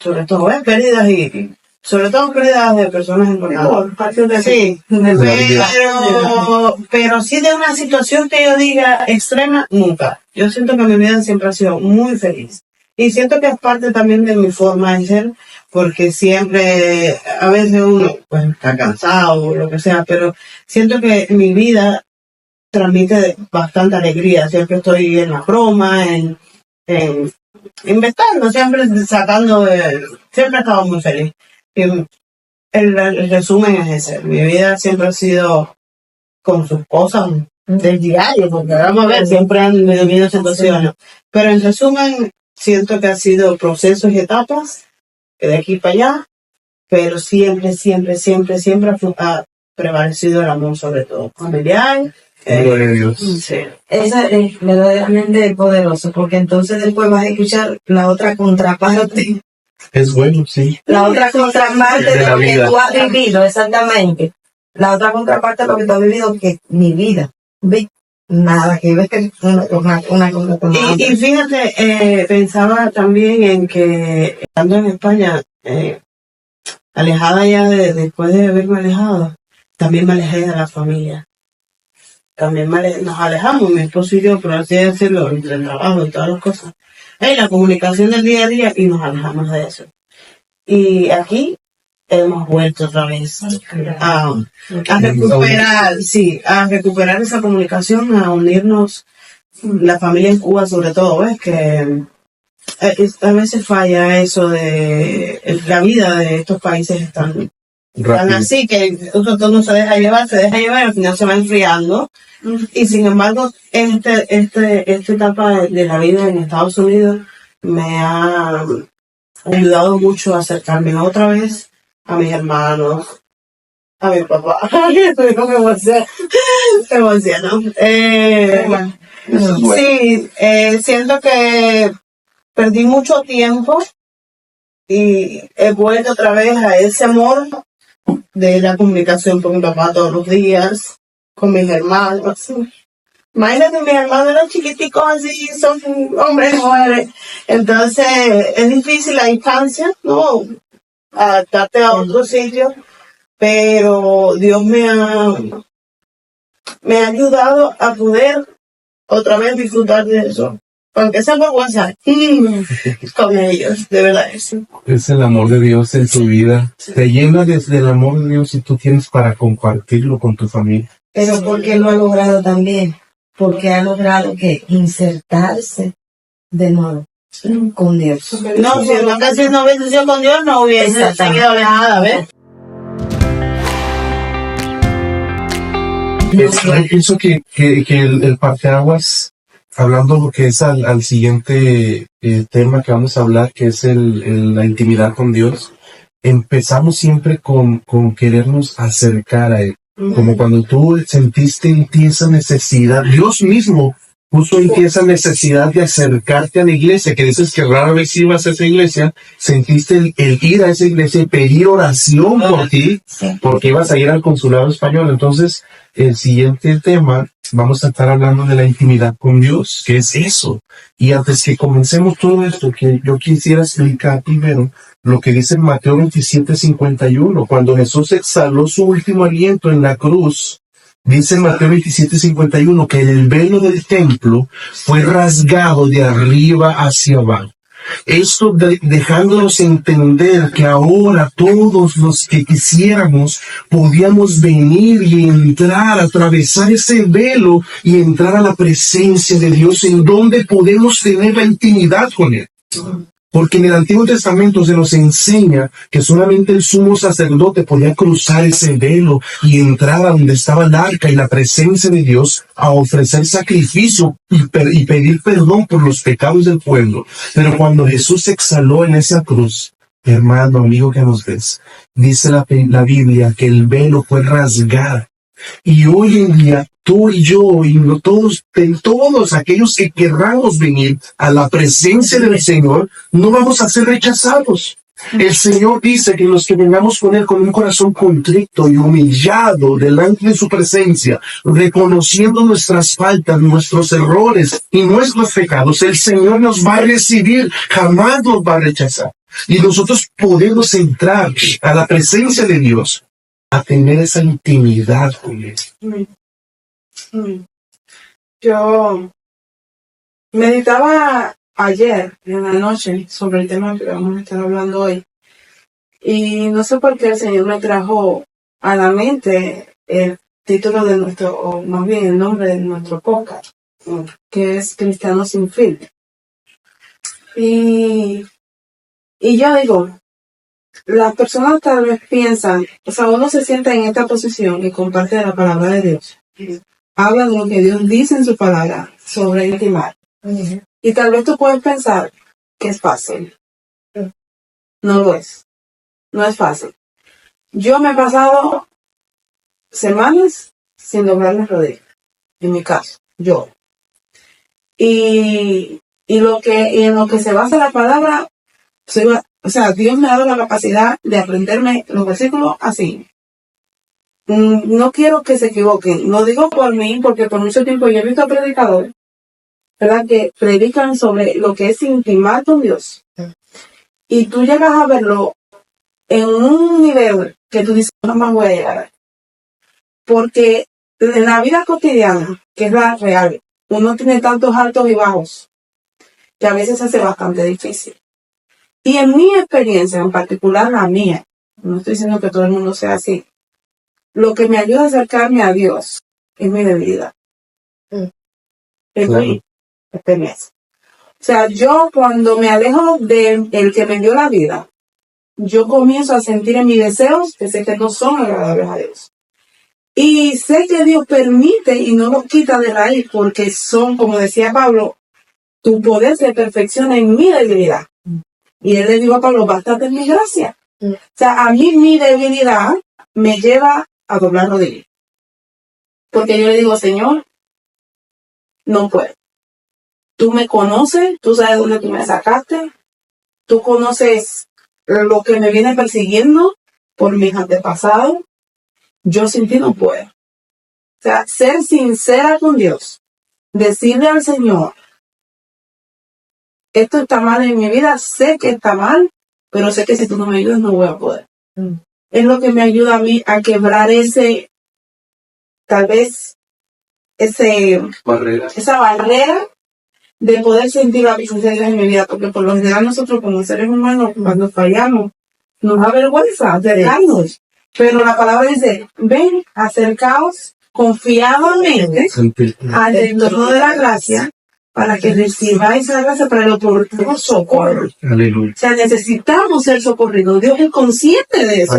Sobre todo, pérdidas y sobre todo pérdidas de personas importantes. Sí, pero sí de una situación que yo diga extrema, nunca. Yo siento que mi vida siempre ha sido muy feliz. Y siento que es parte también de mi forma de ser, porque siempre, a veces uno pues, está cansado o lo que sea, pero siento que mi vida transmite bastante alegría. Siempre estoy en la broma, en inventando, siempre sacando, siempre he estado muy feliz. Y el resumen es ese. Mi vida siempre ha sido con sus cosas del diario, porque vamos a ver, siempre han vivido situaciones. Pero en resumen, siento que ha sido procesos y etapas, de aquí para allá, pero siempre, siempre, siempre, siempre ha prevalecido el amor sobre todo familiar. Gloria a Dios. Sí. Esa es verdaderamente poderoso, porque entonces después vas a escuchar la otra contraparte, Es bueno, sí. la otra contraparte De de la lo que vida. tú has vivido, exactamente. La otra contraparte de lo que tú has vivido, que mi vida, ve, nada que ver una cosa con la otra. Y fíjate, pensaba también en que estando en España, alejada ya después de haberme alejado, también me alejé de la familia. También nos alejamos, mi esposo y yo, por así decirlo, entre el trabajo y todas las cosas. La comunicación del día a día y nos alejamos de eso. Y aquí hemos vuelto otra vez a recuperar, sí, a recuperar esa comunicación, a unirnos, la familia en Cuba sobre todo, ¿ves? Que a veces falla eso de la vida de estos países están Rápido. así que uno se deja llevar y al final se va enfriando. Y sin embargo, esta etapa de la vida en Estados Unidos me ha ayudado mucho a acercarme otra vez a mis hermanos, a mi papá. No me emociona. Me emociono. Sí, siento que perdí mucho tiempo y he vuelto otra vez a ese amor de la comunicación con mi papá todos los días, con mis hermanos. Imagínate, mis hermanos eran chiquiticos así, son hombres y mujeres. Entonces, es difícil la distancia, ¿no? Adaptarte a otro sitio, pero Dios me ha ayudado a poder otra vez disfrutar de eso. Aunque sea por WhatsApp, con ellos, de verdad. Sí. Es el amor de Dios en tu vida. Te llena desde el amor de Dios y tú tienes para compartirlo con tu familia. Pero porque lo ha logrado también, porque ha logrado que insertarse de nuevo con Dios. No, si no casi no hubiese sido con Dios, no hubiese seguido alejada, ¿ves? Yo pienso que el parteaguas, hablando lo que es al siguiente tema que vamos a hablar, que es la intimidad con Dios, empezamos siempre con querernos acercar a Él. Como cuando tú sentiste en ti esa necesidad, Dios mismo puso en ti esa necesidad de acercarte a la iglesia, que dices que rara vez ibas a esa iglesia, sentiste el ir a esa iglesia y pedir oración por ti, porque ibas a ir al consulado español. Entonces, el siguiente tema, vamos a estar hablando de la intimidad con Dios, que es eso. Y antes que comencemos todo esto, que yo quisiera explicar primero lo que dice en Mateo 27:51, cuando Jesús exhaló su último aliento en la cruz. Dice en Mateo 27:51 que el velo del templo fue rasgado de arriba hacia abajo. Esto dejándonos entender que ahora todos los que quisiéramos podíamos venir y entrar, atravesar ese velo y entrar a la presencia de Dios, en donde podemos tener la intimidad con Él. Porque en el Antiguo Testamento se nos enseña que solamente el sumo sacerdote podía cruzar ese velo y entrar a donde estaba el arca y la presencia de Dios a ofrecer sacrificio y pedir perdón por los pecados del pueblo. Pero cuando Jesús se exhaló en esa cruz, hermano, amigo que nos ves, dice la Biblia que el velo fue rasgado. Y hoy en día, tú y yo, y todos aquellos que querramos venir a la presencia del Señor, no vamos a ser rechazados. El Señor dice que los que vengamos con Él con un corazón contrito y humillado delante de su presencia, reconociendo nuestras faltas, nuestros errores y nuestros pecados, el Señor nos va a recibir, jamás nos va a rechazar. Y nosotros podemos entrar a la presencia de Dios, a tener esa intimidad con Él. Yo meditaba ayer en la noche sobre el tema que vamos a estar hablando hoy Y no sé por qué el Señor me trajo a la mente el título de nuestro, o más bien el nombre de nuestro podcast, que es Cristianos sin Filtro. Y yo digo, las personas tal vez piensan, o sea, uno se sienta en esta posición y comparte la palabra de Dios. Habla de lo que Dios dice en su palabra sobre intimar. Y tal vez tú puedes pensar que es fácil. No lo es. No es fácil. Yo me he pasado semanas sin doblar las rodillas. En mi caso, yo. Y en lo que se basa la palabra, o sea, Dios me ha dado la capacidad de aprenderme los versículos así. No quiero que se equivoquen. No digo por mí, porque por mucho tiempo yo he visto predicadores, ¿verdad?, que predican sobre lo que es intimar con Dios. Y tú llegas a verlo en un nivel que tú dices, no más voy a llegar. Porque en la vida cotidiana, que es la real, uno tiene tantos altos y bajos que a veces se hace bastante difícil. Y en mi experiencia, en particular la mía, no estoy diciendo que todo el mundo sea así, lo que me ayuda a acercarme a Dios es mi debilidad. Es mi experiencia. O sea, yo cuando me alejo del que me dio la vida, yo comienzo a sentir en mis deseos que sé que no son agradables a Dios. Y sé que Dios permite y no los quita de raíz porque son, como decía Pablo, tu poder se perfecciona en mi debilidad. Y él le dijo a Pablo, bástate en mi gracia. O sea, a mí mi debilidad me lleva a doblar rodillas. Porque yo le digo, Señor, no puedo. Tú me conoces, tú sabes dónde tú me sacaste, tú conoces lo que me viene persiguiendo por mis antepasados. Yo sin ti no puedo. O sea, ser sincera con Dios, decirle al Señor, esto está mal en mi vida, sé que está mal, pero sé que si tú no me ayudas no voy a poder. Es lo que me ayuda a mí a quebrar tal vez, esa barrera de poder sentir la presencia de Dios en mi vida, porque por lo general nosotros como seres humanos, cuando fallamos, nos da vergüenza acercarnos. Pero la palabra dice, ven, acercaos confiadamente al trono de la gracia, para que recibáis la gracia para el oportuno socorro. Aleluya. O sea, necesitamos ser socorridos. Dios es consciente de eso.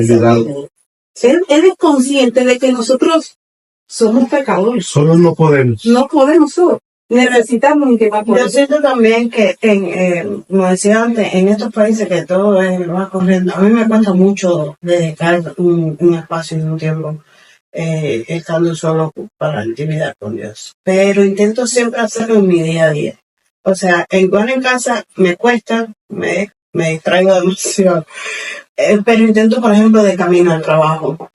Él es consciente de que nosotros somos pecadores. Solo no podemos. No podemos solo. Necesitamos intimar con Yo Dios. siento también que, como decía antes, en estos países que todo va corriendo, a mí me cuesta mucho dedicar un espacio y un tiempo estando solo para la intimidad con Dios. Pero intento siempre hacerlo en mi día a día. O sea, igual en casa me cuesta, me distraigo demasiado. Pero intento, por ejemplo, de camino al trabajo,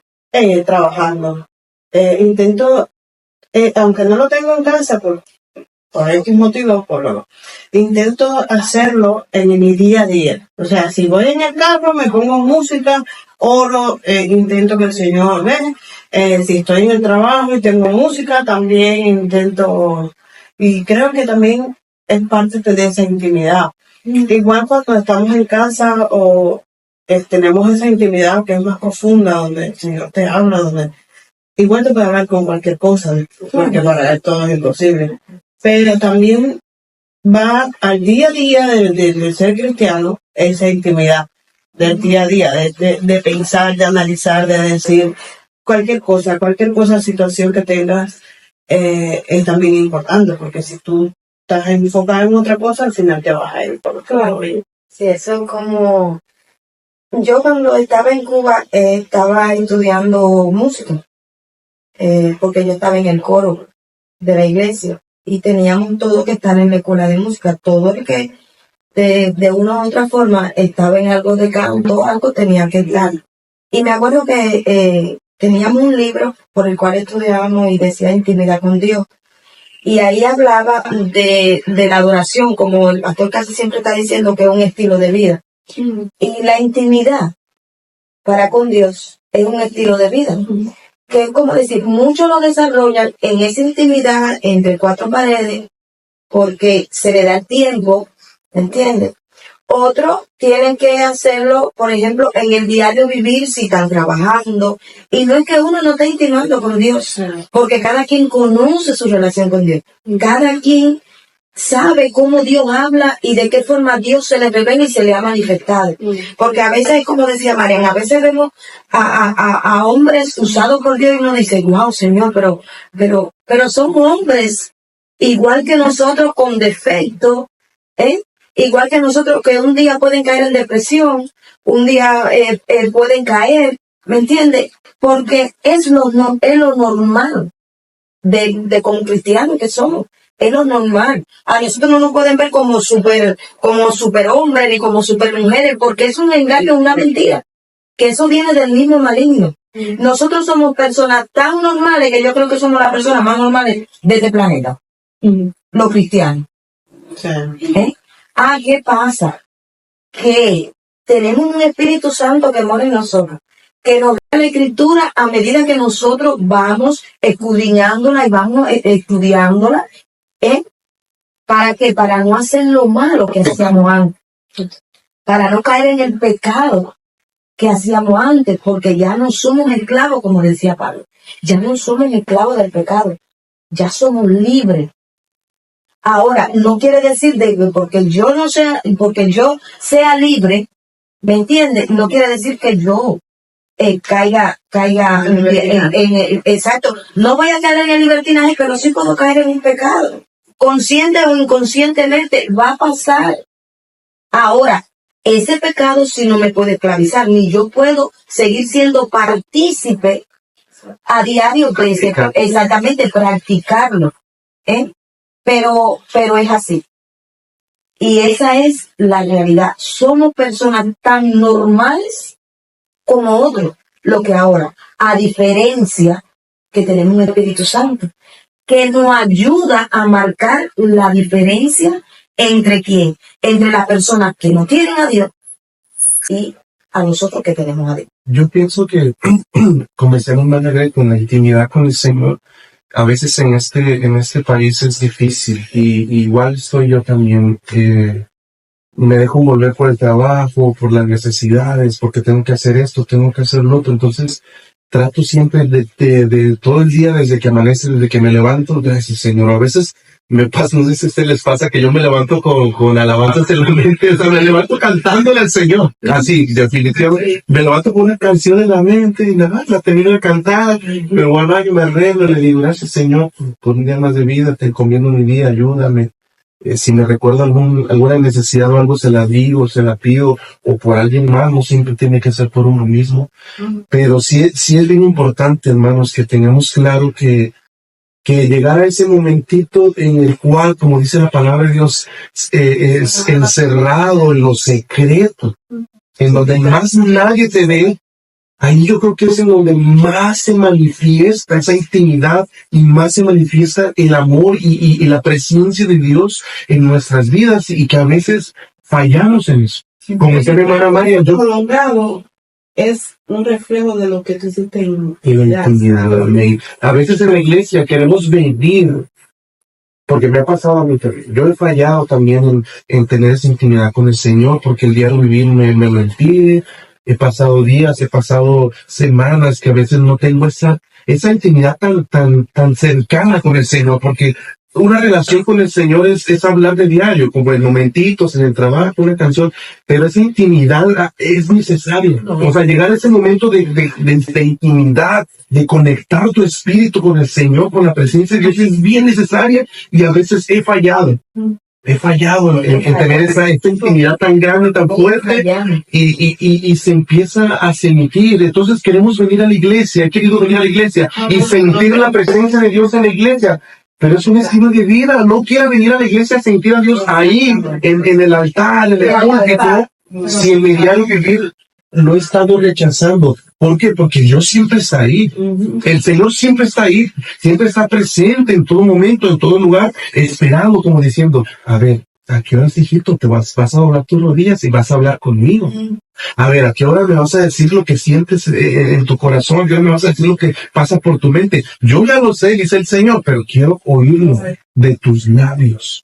trabajando. Intento, aunque no lo tengo en casa, por X motivos, intento hacerlo en mi día a día. O sea, si voy en el carro, me pongo música, oro, intento que el Señor ve. Si estoy en el trabajo y tengo música, también intento. Y creo que también es parte de esa intimidad. Igual cuando estamos en casa o tenemos esa intimidad que es más profunda, donde el Señor te habla, donde igual te puede hablar con cualquier cosa, porque para él todo es imposible. Pero también va al día a día de ser cristiano, esa intimidad del día a día, de pensar, de analizar, de decir cualquier cosa, situación que tengas, es también importante, porque si tú estás enfocado en otra cosa, al final te vas a ir por otro lado. Sí, eso es como... Yo cuando estaba en Cuba estaba estudiando música, porque yo estaba en el coro de la iglesia y teníamos todo que estar en la escuela de música. Todo el que de una u otra forma estaba en algo de canto, algo tenía que estar. Y me acuerdo que teníamos un libro por el cual estudiábamos y decía intimidad con Dios. Y ahí hablaba de la adoración, como el pastor casi siempre está diciendo que es un estilo de vida. Y la intimidad para con Dios es un estilo de vida. Que es como decir, muchos lo desarrollan en esa intimidad entre cuatro paredes porque se le da el tiempo, ¿entiendes? Otros tienen que hacerlo, por ejemplo, en el diario vivir si están trabajando. Y no es que uno no esté intimando con Dios, porque cada quien conoce su relación con Dios. Cada quien sabe cómo Dios habla y de qué forma Dios se le revela y se le ha manifestado. Porque a veces, como decía Marian, a veces vemos a hombres usados por Dios y uno dice, wow, Señor, pero son hombres igual que nosotros con defecto, igual que nosotros que un día pueden caer en depresión, un día pueden caer, ¿me entiendes? Porque es lo normal de como cristianos que somos. Es lo normal. A nosotros no nos pueden ver como super hombres ni como super mujeres, porque es un engaño, una mentira. Que eso viene del mismo maligno. Nosotros somos personas tan normales que yo creo que somos las personas más normales de este planeta. Los cristianos. ¿Qué pasa? Que tenemos un Espíritu Santo que mora en nosotros, que nos da la Escritura a medida que nosotros vamos escudriñándola y vamos estudiándola. ¿Para qué? Para no hacer lo malo que hacíamos antes. Para no caer en el pecado que hacíamos antes, porque ya no somos esclavos, como decía Pablo. Ya no somos esclavos del pecado. Ya somos libres. Ahora, no quiere decir porque yo sea libre, ¿me entiendes? No quiere decir que yo caiga exacto. No voy a caer en el libertinaje, pero sí puedo caer en un pecado. Consciente o inconscientemente va a pasar. Ahora, ese pecado sí no me puede esclavizar, ni yo puedo seguir siendo partícipe a diario de exactamente practicarlo. Pero es así. Y esa es la realidad. Somos personas tan normales como otros. Lo que ahora, a diferencia que tenemos un Espíritu Santo, que nos ayuda a marcar la diferencia entre quién, entre las personas que no tienen a Dios y a nosotros que tenemos a Dios. Yo pienso que comencemos más con la intimidad con el Señor. A veces en este país es difícil y igual estoy yo también. Me dejo volver por el trabajo, por las necesidades, porque tengo que hacer esto, tengo que hacer lo otro. Entonces trato siempre de todo el día, desde que amanece, desde que me levanto, gracias Señor. A veces me pasa, no sé si a ustedes les pasa, que yo me levanto con alabanzas en la mente, o sea, me levanto cantándole al Señor. Así, definitivamente. Me levanto con una canción en la mente y nada más la termino de cantar, me voy al baño, me arreglo, le digo, gracias Señor por un día más de vida, te encomiendo mi día, ayúdame. Si me recuerdo alguna necesidad o algo, se la digo, se la pido, o por alguien más, no siempre tiene que ser por uno mismo. Pero sí es bien importante, hermanos, que tengamos claro que llegar a ese momentito en el cual, como dice la palabra de Dios, es encerrado en lo secreto, en donde más nadie te ve. Ahí yo creo que es en donde más se manifiesta esa intimidad y más se manifiesta el amor y la presencia de Dios en nuestras vidas, y que a veces fallamos en eso. Como decía mi hermana María, yo prolongado es un reflejo de lo que tú hiciste en la intimidad. Amén. A veces en la iglesia queremos venir, porque me ha pasado a mí también. Yo he fallado también en tener esa intimidad con el Señor, porque el diario vivir me lo impide. He pasado días, he pasado semanas que a veces no tengo esa intimidad tan cercana con el Señor, porque una relación con el Señor es hablar de diario, como en momentitos, en el trabajo, una canción, pero esa intimidad es necesaria. O sea, llegar a ese momento de intimidad, de conectar tu espíritu con el Señor, con la presencia de Dios, es bien necesaria, y a veces he fallado. He fallado en tener esta intimidad tan grande, tan fuerte, y se empieza a sentir. Entonces queremos venir a la iglesia, he querido venir a la iglesia y sentir la presencia de Dios en la iglesia. Pero es un estilo de vida. No quiero venir a la iglesia a sentir a Dios ahí, en el altar, en el púlpito, si en mi diario vivir lo he estado rechazando. ¿Por qué? Porque Dios siempre está ahí. El Señor siempre está ahí, siempre está presente en todo momento, en todo lugar, esperando, como diciendo, a ver, ¿a qué hora, hijito, te vas a doblar tus rodillas y vas a hablar conmigo? A ver, ¿a qué hora me vas a decir lo que sientes en tu corazón? ¿A qué hora me vas a decir lo que pasa por tu mente? Yo ya lo sé, dice el Señor, pero quiero oírlo de tus labios.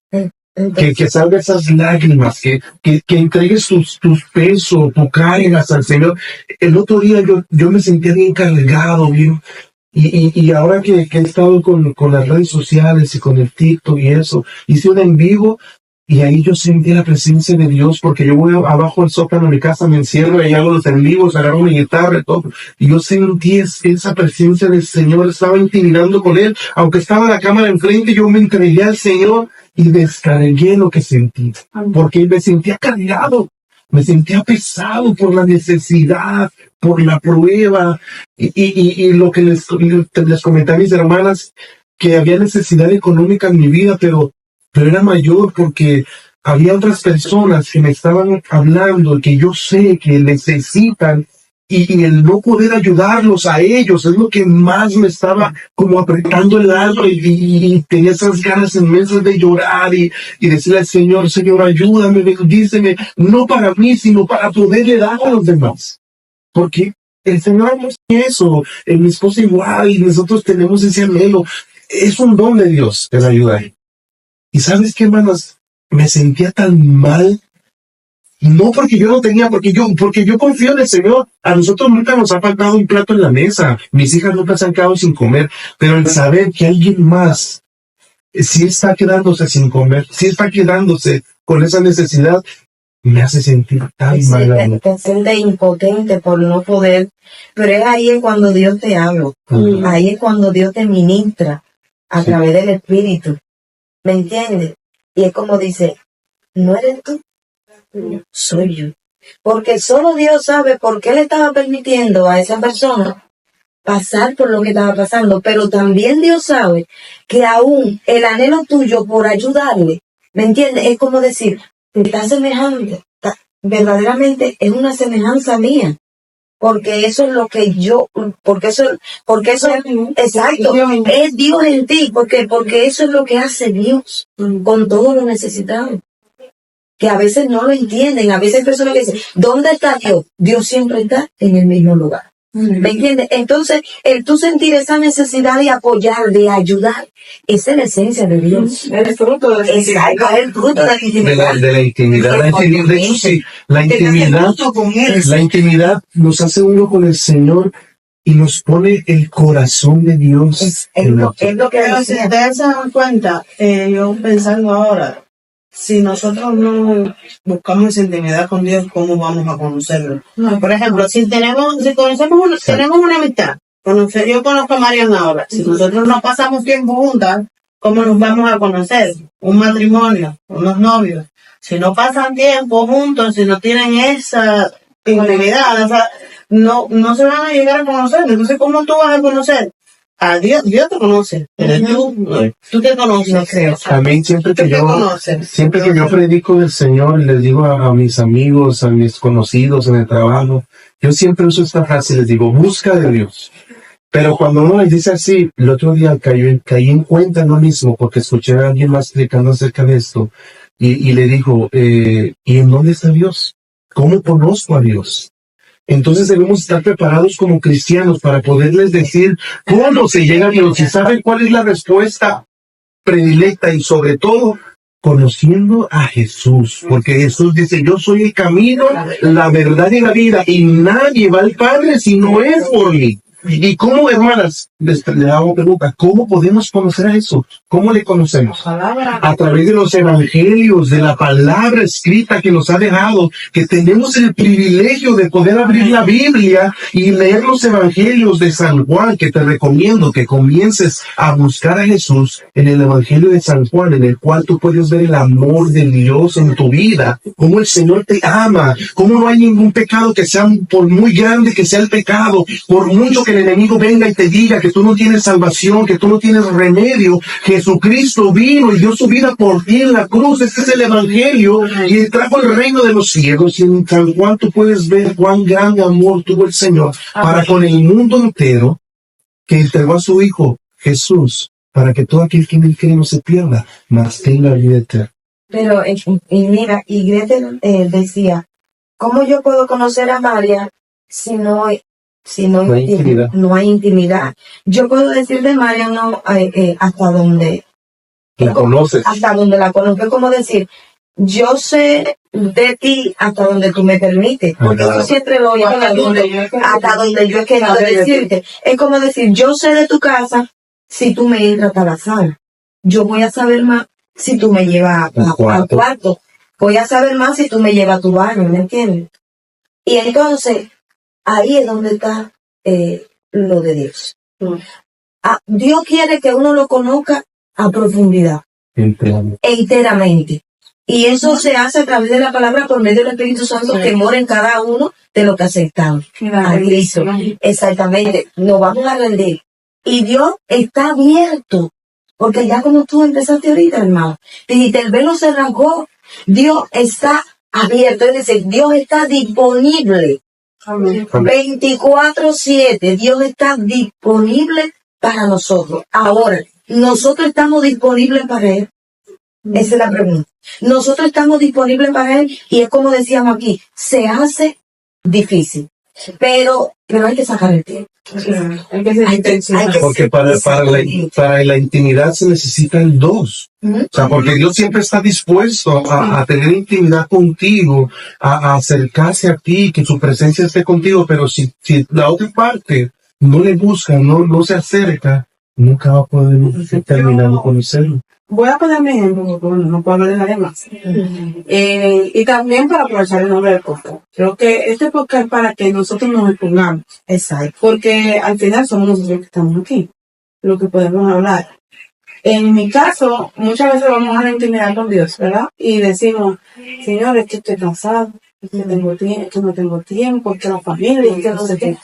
que salga esas lágrimas, que entregues tus pesos, tu cargas al Señor. El otro día yo me sentía bien cargado, bien, y ahora que he estado con las redes sociales y con el TikTok y eso, hice un en vivo y ahí yo sentí la presencia de Dios, porque yo voy abajo al sótano de mi casa, me encierro y hago los en vivos, agarro mi guitarra y todo, y yo sentí esa presencia del Señor, estaba intimidando con Él, aunque estaba la cámara enfrente, yo me entregué al Señor y descargué lo que sentí, porque me sentía cargado, me sentía pesado por la necesidad, por la prueba, y lo que les comenté a mis hermanas, que había necesidad económica en mi vida, pero era mayor porque había otras personas que me estaban hablando que yo sé que necesitan, y el no poder ayudarlos a ellos es lo que más me estaba como apretando el alma, y tenía esas ganas inmensas de llorar y decirle al Señor, Señor, ayúdame, bendíceme, no para mí, sino para poderle dar a los demás. Porque el Señor no es eso, mi esposa igual, y nosotros tenemos ese anhelo. Es un don de Dios el ayudar. Y ¿sabes qué, hermanos? Me sentía tan mal. No porque yo no tenía, porque yo confío en el Señor. A nosotros nunca nos ha faltado un plato en la mesa. Mis hijas nunca se han quedado sin comer. Pero el saber que alguien más sí está quedándose sin comer, sí está quedándose con esa necesidad, me hace sentir tan mal. Te sientes impotente por no poder. Pero es ahí cuando Dios te habla. Ahí es cuando Dios te ministra a través del Espíritu. ¿Me entiendes? Y es como dice, no eres tú, soy yo. Porque solo Dios sabe por qué le estaba permitiendo a esa persona pasar por lo que estaba pasando. Pero también Dios sabe que aún el anhelo tuyo por ayudarle, ¿me entiendes? Es como decir, está semejante, verdaderamente es una semejanza mía. Porque eso es lo que yo, porque eso, exacto, es Dios en ti, porque eso es lo que hace Dios con todo lo necesitado. Que a veces no lo entienden, a veces hay personas que dicen, ¿dónde está Dios? Dios siempre está en el mismo lugar. ¿Me entiendes? Entonces, el tú sentir esa necesidad de apoyar, de ayudar, esa es la esencia de Dios. El fruto de la intimidad. Exacto, el fruto de la intimidad. De la intimidad. La intimidad nos hace uno con el Señor y nos pone el corazón de Dios. Es lo que pero si ustedes se dan cuenta, yo pensando ahora, si nosotros no buscamos esa intimidad con Dios, ¿cómo vamos a conocerlo? Por ejemplo, tenemos una amistad, yo conozco a Mariana ahora, si nosotros no pasamos tiempo juntas, ¿cómo nos vamos a conocer? Un matrimonio, unos novios, si no pasan tiempo juntos, si no tienen esa intimidad, o sea, no se van a llegar a conocer. Entonces, ¿cómo tú vas a conocer? A Dios te conoce, pero tú te conoces. No creo. A mí siempre que yo predico del Señor, les digo a mis amigos, a mis conocidos en el trabajo, yo siempre uso esta frase, les digo, busca de Dios. Pero cuando uno les dice así, el otro día caí en cuenta en lo mismo, porque escuché a alguien más explicando acerca de esto, y le dijo, ¿y en dónde está Dios? ¿Cómo conozco a Dios? Entonces debemos estar preparados como cristianos para poderles decir cómo se llega a Dios y saben cuál es la respuesta predilecta, y sobre todo conociendo a Jesús, porque Jesús dice, yo soy el camino, la verdad y la vida, y nadie va al Padre si no es por mí. ¿Y cómo, hermanas? Le hago pregunta, ¿cómo podemos conocer a Jesús? ¿Cómo le conocemos? A través de los evangelios, de la palabra escrita que nos ha dejado, que tenemos el privilegio de poder abrir la Biblia y leer los evangelios de San Juan, que te recomiendo que comiences a buscar a Jesús en el evangelio de San Juan, en el cual tú puedes ver el amor de Dios en tu vida, cómo el Señor te ama, cómo no hay ningún pecado que sea, por muy grande que sea el pecado, por mucho que el enemigo venga y te diga que tú no tienes salvación, que tú no tienes remedio, Jesucristo vino y dio su vida por ti en la cruz. Este es el evangelio, y trajo el reino de los cielos. Y en San Juan tú puedes ver cuán gran amor tuvo el Señor para con el mundo entero, que entregó a su Hijo Jesús, para que todo aquel que en él cree no se pierda, mas tenga vida eterna. Pero, y mira, y Gretel decía, ¿cómo yo puedo conocer a María si no hay intimidad? Yo puedo decir de María hasta donde La conoces. hasta donde la conozco. Es como decir, yo sé de ti hasta donde tú me permites, porque Ajá. yo siempre lo voy hasta donde yo he querido decirte. Es como decir, yo sé de tu casa si tú me entras a la sala. Yo voy a saber más si tú me llevas Al cuarto. al cuarto. Voy a saber más si tú me llevas a tu baño, ¿me entiendes? Y entonces, ahí es donde está lo de Dios. Dios quiere que uno lo conozca a profundidad, Entramos. enteramente. Y eso se hace a través de la palabra por medio del Espíritu Santo que mora en cada uno de los que aceptamos a Cristo. Exactamente. Nos vamos a rendir. Y Dios está abierto. Porque ya como tú empezaste ahorita, hermano, dijiste, el velo se rasgó. Dios está abierto. Es decir, Dios está disponible. Amén. 24/7. Dios está disponible para nosotros. Ahora, nosotros estamos disponibles para Él. Esa es la pregunta. Nosotros estamos disponibles para Él y es como decíamos aquí, se hace difícil, pero hay que sacar el tiempo. Hay que ser intencional. Porque para la intimidad se necesitan dos. O sea, porque Dios siempre está dispuesto a tener intimidad contigo, a acercarse a ti, que su presencia esté contigo, pero si la otra parte no le busca, no se acerca, nunca va a poder terminar de conocerlo. Voy a poner mi ejemplo, porque bueno, no puedo hablar de nadie más. Y también para aprovechar el nombre del podcast. Creo que este podcast es para que nosotros nos expongamos. Exacto. Porque al final somos nosotros que estamos aquí, lo que podemos hablar. En mi caso, muchas veces vamos a la intimidad con Dios, ¿verdad? Y decimos, Señor, es que estoy cansado, es que tengo tiempo, es que no tengo tiempo, es que la familia, es que no sé qué.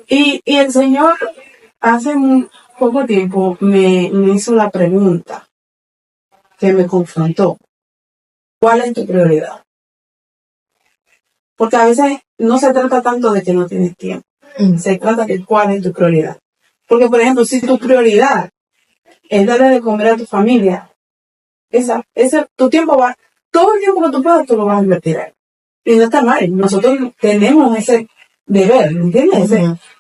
Y el Señor hace poco tiempo me hizo la pregunta que me confrontó. ¿Cuál es tu prioridad? Porque a veces no se trata tanto de que no tienes tiempo. Se trata de cuál es tu prioridad. Porque, por ejemplo, si tu prioridad es darle de comer a tu familia, tu tiempo todo el tiempo que tú puedas, tú lo vas a invertir ahí. Y no está mal. Nosotros tenemos ese deber, ¿me entiendes?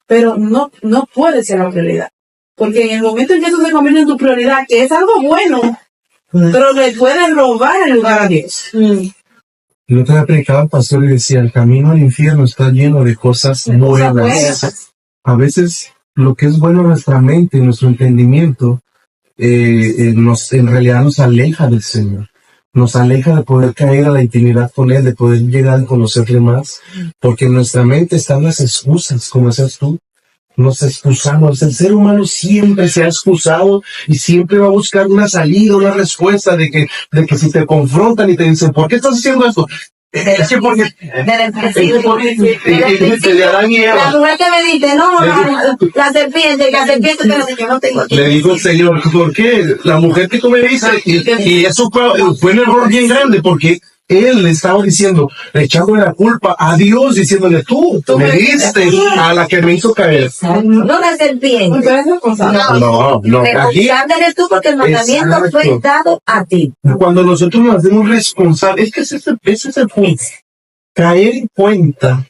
Pero no puede ser la prioridad. Porque en el momento en que eso se convierte en tu prioridad, que es algo bueno, pero le puedes robar el lugar a Dios. Yo te predicaba al pastor y decía, el camino al infierno está lleno de cosas buenas. A veces lo que es bueno en nuestra mente, en nuestro entendimiento, en realidad nos aleja del Señor. Nos aleja de poder caer a la intimidad con Él, de poder llegar a conocerle más. Porque en nuestra mente están las excusas, como decías tú. Nos excusamos. El ser humano siempre se ha excusado y siempre va a buscar una salida, una respuesta de que si te confrontan y te dicen, ¿por qué estás haciendo esto? Es que porque te harán miedo. La mujer que me dice, la serpiente, pero yo no tengo tiempo. Le digo al Señor, ¿por qué? La mujer que tú me dices, y eso fue un error bien grande, porque él le estaba diciendo, echándole la culpa a Dios, diciéndole, tú me diste a la que me hizo caer. No la serpiente. No. Responsable eres tú porque el mandamiento fue dado a ti. Cuando nosotros nos hacemos responsables, es que ese es el punto. Caer en cuenta.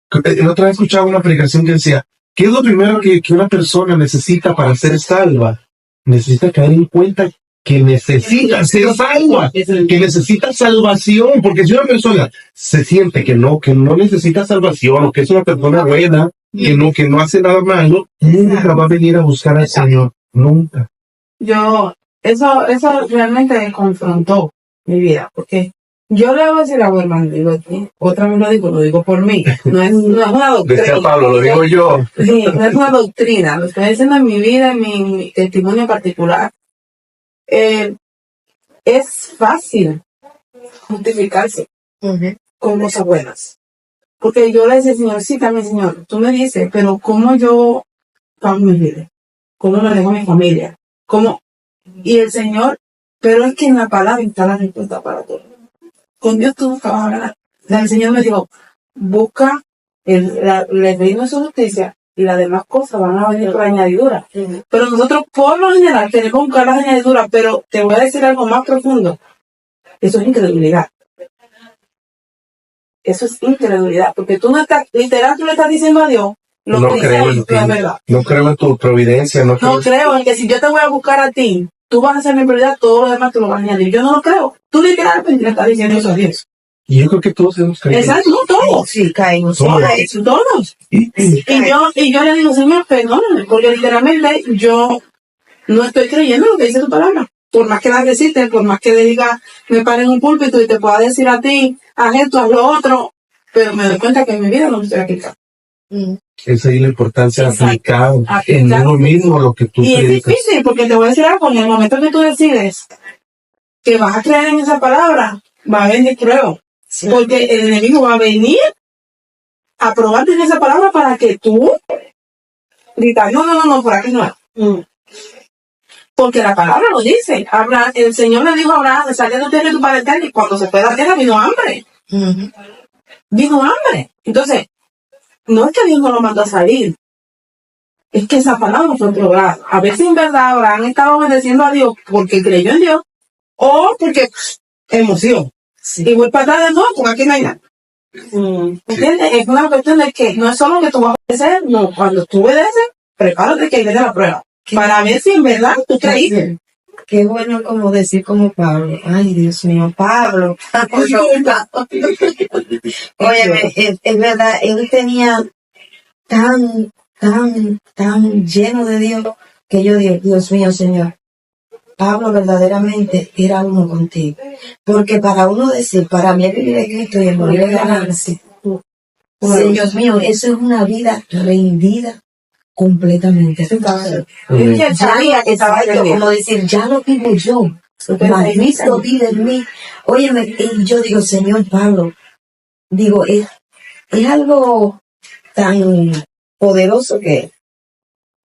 La otra vez escuchaba una predicación que decía, ¿qué es lo primero que una persona necesita para ser salva? Necesita caer en cuenta que necesita ser salva, que necesita salvación, porque si una persona se siente que no necesita salvación, o que es una persona buena, que no hace nada malo, nunca va a venir a buscar al Señor, nunca. Eso realmente me confrontó mi vida, porque yo le voy a decir a mi hermano, otra vez lo digo por mí, no es una doctrina. Decía Pablo, lo digo yo. Sí, no es una doctrina, lo estoy diciendo en mi vida, en mi testimonio particular. Es fácil justificarse con cosas buenas. Porque yo le decía, Señor, sí, también, Señor, tú me dices, pero ¿cómo yo pago mi vida? ¿Cómo manejo mi familia? ¿Cómo? Y el Señor, pero es que en la palabra está la respuesta para todo. Con Dios tú nunca vas a ganar. O sea, el Señor me dijo, busca el reino de su justicia y las demás cosas van a venir por añadidura. Pero nosotros, por lo general, tenemos que buscar las añadiduras, pero te voy a decir algo más profundo. Eso es incredulidad. Eso es incredulidad, porque tú no estás, literal, tú le estás diciendo a Dios, lo No que creo dice en es verdad. No creo en tu providencia. No creo en que si yo te voy a buscar a ti, tú vas a ser mi prioridad, todo lo demás tú lo vas a añadir. Yo no lo creo. Tú literalmente le estás diciendo eso a Dios. Y yo creo que todos hemos caído. Exacto, no todos. Sí, caímos. Todos. Y yo le digo, Señor, perdóname, porque literalmente yo no estoy creyendo lo que dice tu palabra. Por más que la recite, por más que le diga, me pare en un púlpito y te pueda decir a ti, haz esto, haz lo otro, pero me doy cuenta que en mi vida no me estoy aplicando. Es ahí la importancia de aplicar en Aplicar. uno mismo lo que tú Y es predicas. difícil, porque te voy a decir algo, en el momento que tú decides que vas a creer en esa palabra, va a venir prueba. Sí. Porque el enemigo va a venir a probarte en esa palabra para que tú gritas, no, por aquí no es. Porque la palabra lo dice. El Señor le dijo a Abraham, sal de tu tierra y tu parentela, y cuando se fue a la tierra vino hambre. Vino hambre. Entonces, no es que Dios no lo mandó a salir, es que esa palabra fue probada. A veces en verdad Abraham estaba obedeciendo a Dios porque creyó en Dios, o porque emoción. Y voy para atrás de nuevo, porque aquí no hay nada. ¿Entiendes? Es una cuestión de que no es solo que tú vas a obedecer, no, cuando tú obedeces, prepárate que viene la prueba. Para ver si en verdad tú creíste. Qué bueno como decir como Pablo. Ay, Dios mío, Pablo. Óyeme, es verdad, él tenía tan lleno de Dios que yo digo, Dios mío, Señor, Pablo verdaderamente era uno contigo. Porque para uno decir, para mí es vivir en Cristo y el morir es ganancia. Sí, Dios mío, eso es una vida rendida completamente. Es que sabía que estaba Exacto, como decir, ya no vivo yo, mas Cristo vive en mí. Óyeme, y yo digo, Señor Pablo, digo, es algo tan poderoso que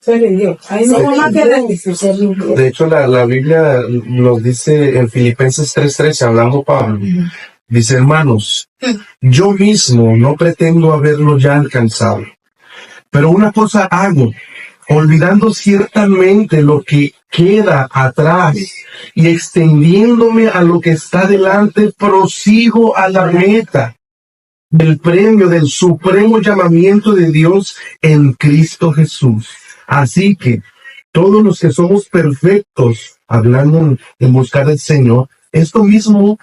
se rindió. Ahí no hubo más que rendirse. se rindió. De hecho, la Biblia nos dice en Filipenses 3:13, hablando Pablo, dice, hermanos, yo mismo no pretendo haberlo ya alcanzado, pero una cosa hago, olvidando ciertamente lo que queda atrás y extendiéndome a lo que está delante, prosigo a la meta del premio del supremo llamamiento de Dios en Cristo Jesús. Así que todos los que somos perfectos, hablando en buscar del Señor, esto mismo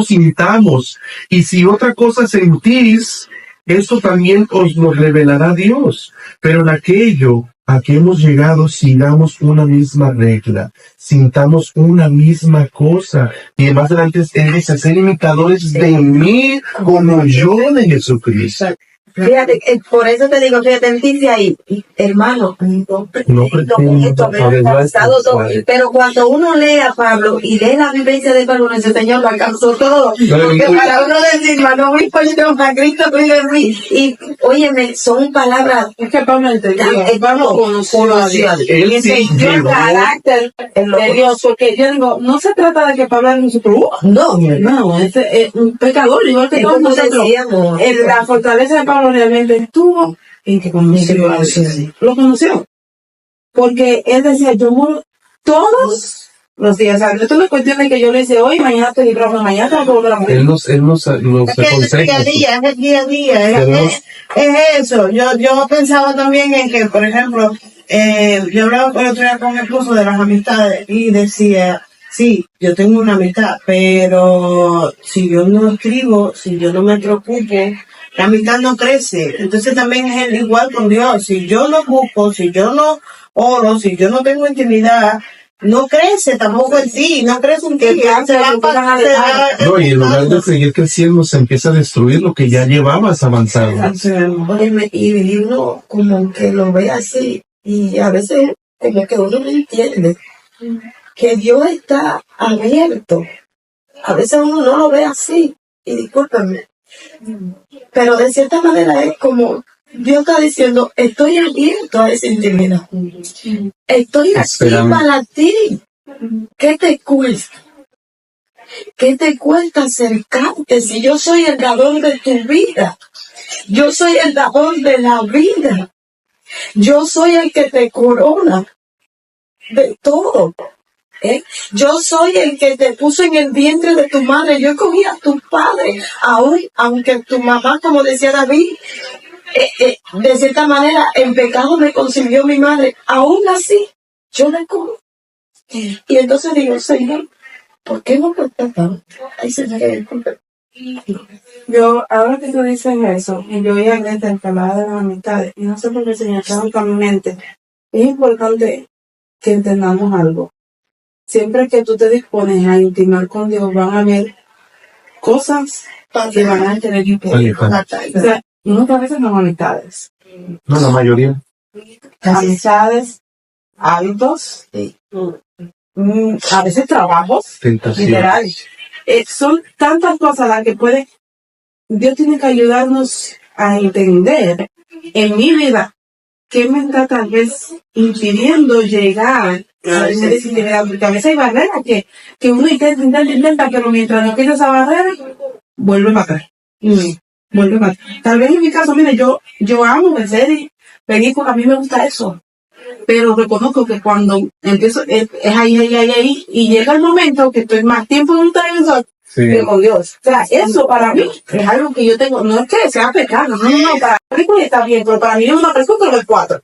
sintamos. Y si otra cosa sentís, esto también os lo revelará Dios. Pero en aquello a que hemos llegado, sigamos una misma regla, sintamos una misma cosa. Y más adelante es de ser imitadores de mí como yo de Jesucristo. Fíjate, por eso te digo, fíjate, dice ahí, hermano, no pretendo haber alcanzado todo. Pero cuando uno lee a Pablo y lee la vivencia de Pablo, dice, Señor, lo alcanzó todo. Porque para uno decir, no vi por yo, a Cristo vive en mí. Y, óyeme, son palabras. Es que Pablo entendió. Pablo conoció a Dios. Él Y sí entendió el llegó. carácter de Dios. Porque yo digo, no se trata de que Pablo era un superhumano. No, es un pecador, igual que todos nosotros. La fortaleza de Pablo realmente estuvo en que conoció a Dios. Lo conoció. Porque él decía, yo muro todos los días. O sea, esto no es cuestión de que yo le dice hoy, mañana te libro, mañana te vas a volver a morir. Él nos Es el día a aconseja. día, es el día a día, es eso. Yo pensaba también en que, por ejemplo, yo hablaba el otro día con mi esposo de las amistades y decía, sí, yo tengo una amistad, pero si yo no escribo, si yo no me preocupo, la amistad no crece. Entonces también es igual con Dios. Si yo no busco, si yo no oro, si yo no tengo intimidad, no crece tampoco en ti, no crece en ti. Se va a pasar. No, y en lugar de seguir creciendo, se empieza a destruir lo que ya llevabas avanzado. Óyeme, y uno como que lo ve así, y a veces como que uno no entiende que Dios está abierto. A veces uno no lo ve así, y discúlpenme, pero de cierta manera es como Dios está diciendo, estoy abierto a esa intimidad. Estoy aquí Esperando. para ti. ¿Qué te cuesta? ¿Qué te cuesta acercarte si yo soy el dador de tu vida? Yo soy el dador de la vida. Yo soy el que te corona de todo. Yo soy el que te puso en el vientre de tu madre. Yo escogí a tu padre. Aún, aunque tu mamá, como decía David, de cierta manera, en pecado me concibió mi madre. Aún así, yo la escogí. Y entonces digo, Señor, ¿por qué no cuesta tanto? Ay, Señor, disculpe. Yo, ahora que tú dices eso, y yo oía Greta en palabra de las amistades, y no sé por qué se me acaba en mi mente, es importante que entendamos algo. Siempre que tú te dispones a intimar con Dios, van a haber cosas que van a tener que Oye, o sea, muchas veces no amistades. No, la mayoría. Amistades, hábitos, Sí. a veces trabajos, Tentación. literal. Son tantas cosas las que puede, Dios tiene que ayudarnos a entender en mi vida qué me está tal vez impidiendo llegar a esa intimidad, porque a veces hay barreras que uno intenta, pero mientras no quita esa barrera, vuelve a atrás. Vuelve a atrás. Tal vez en mi caso, mire, yo amo ver series, películas, a mí me gusta eso. Pero reconozco que cuando empiezo, es ahí, y llega el momento que estoy más tiempo en un televisor que con Dios. O sea, eso para mí es algo que yo tengo, no es que sea pecado, no, para mí está bien, pero para mí es una persona de 4.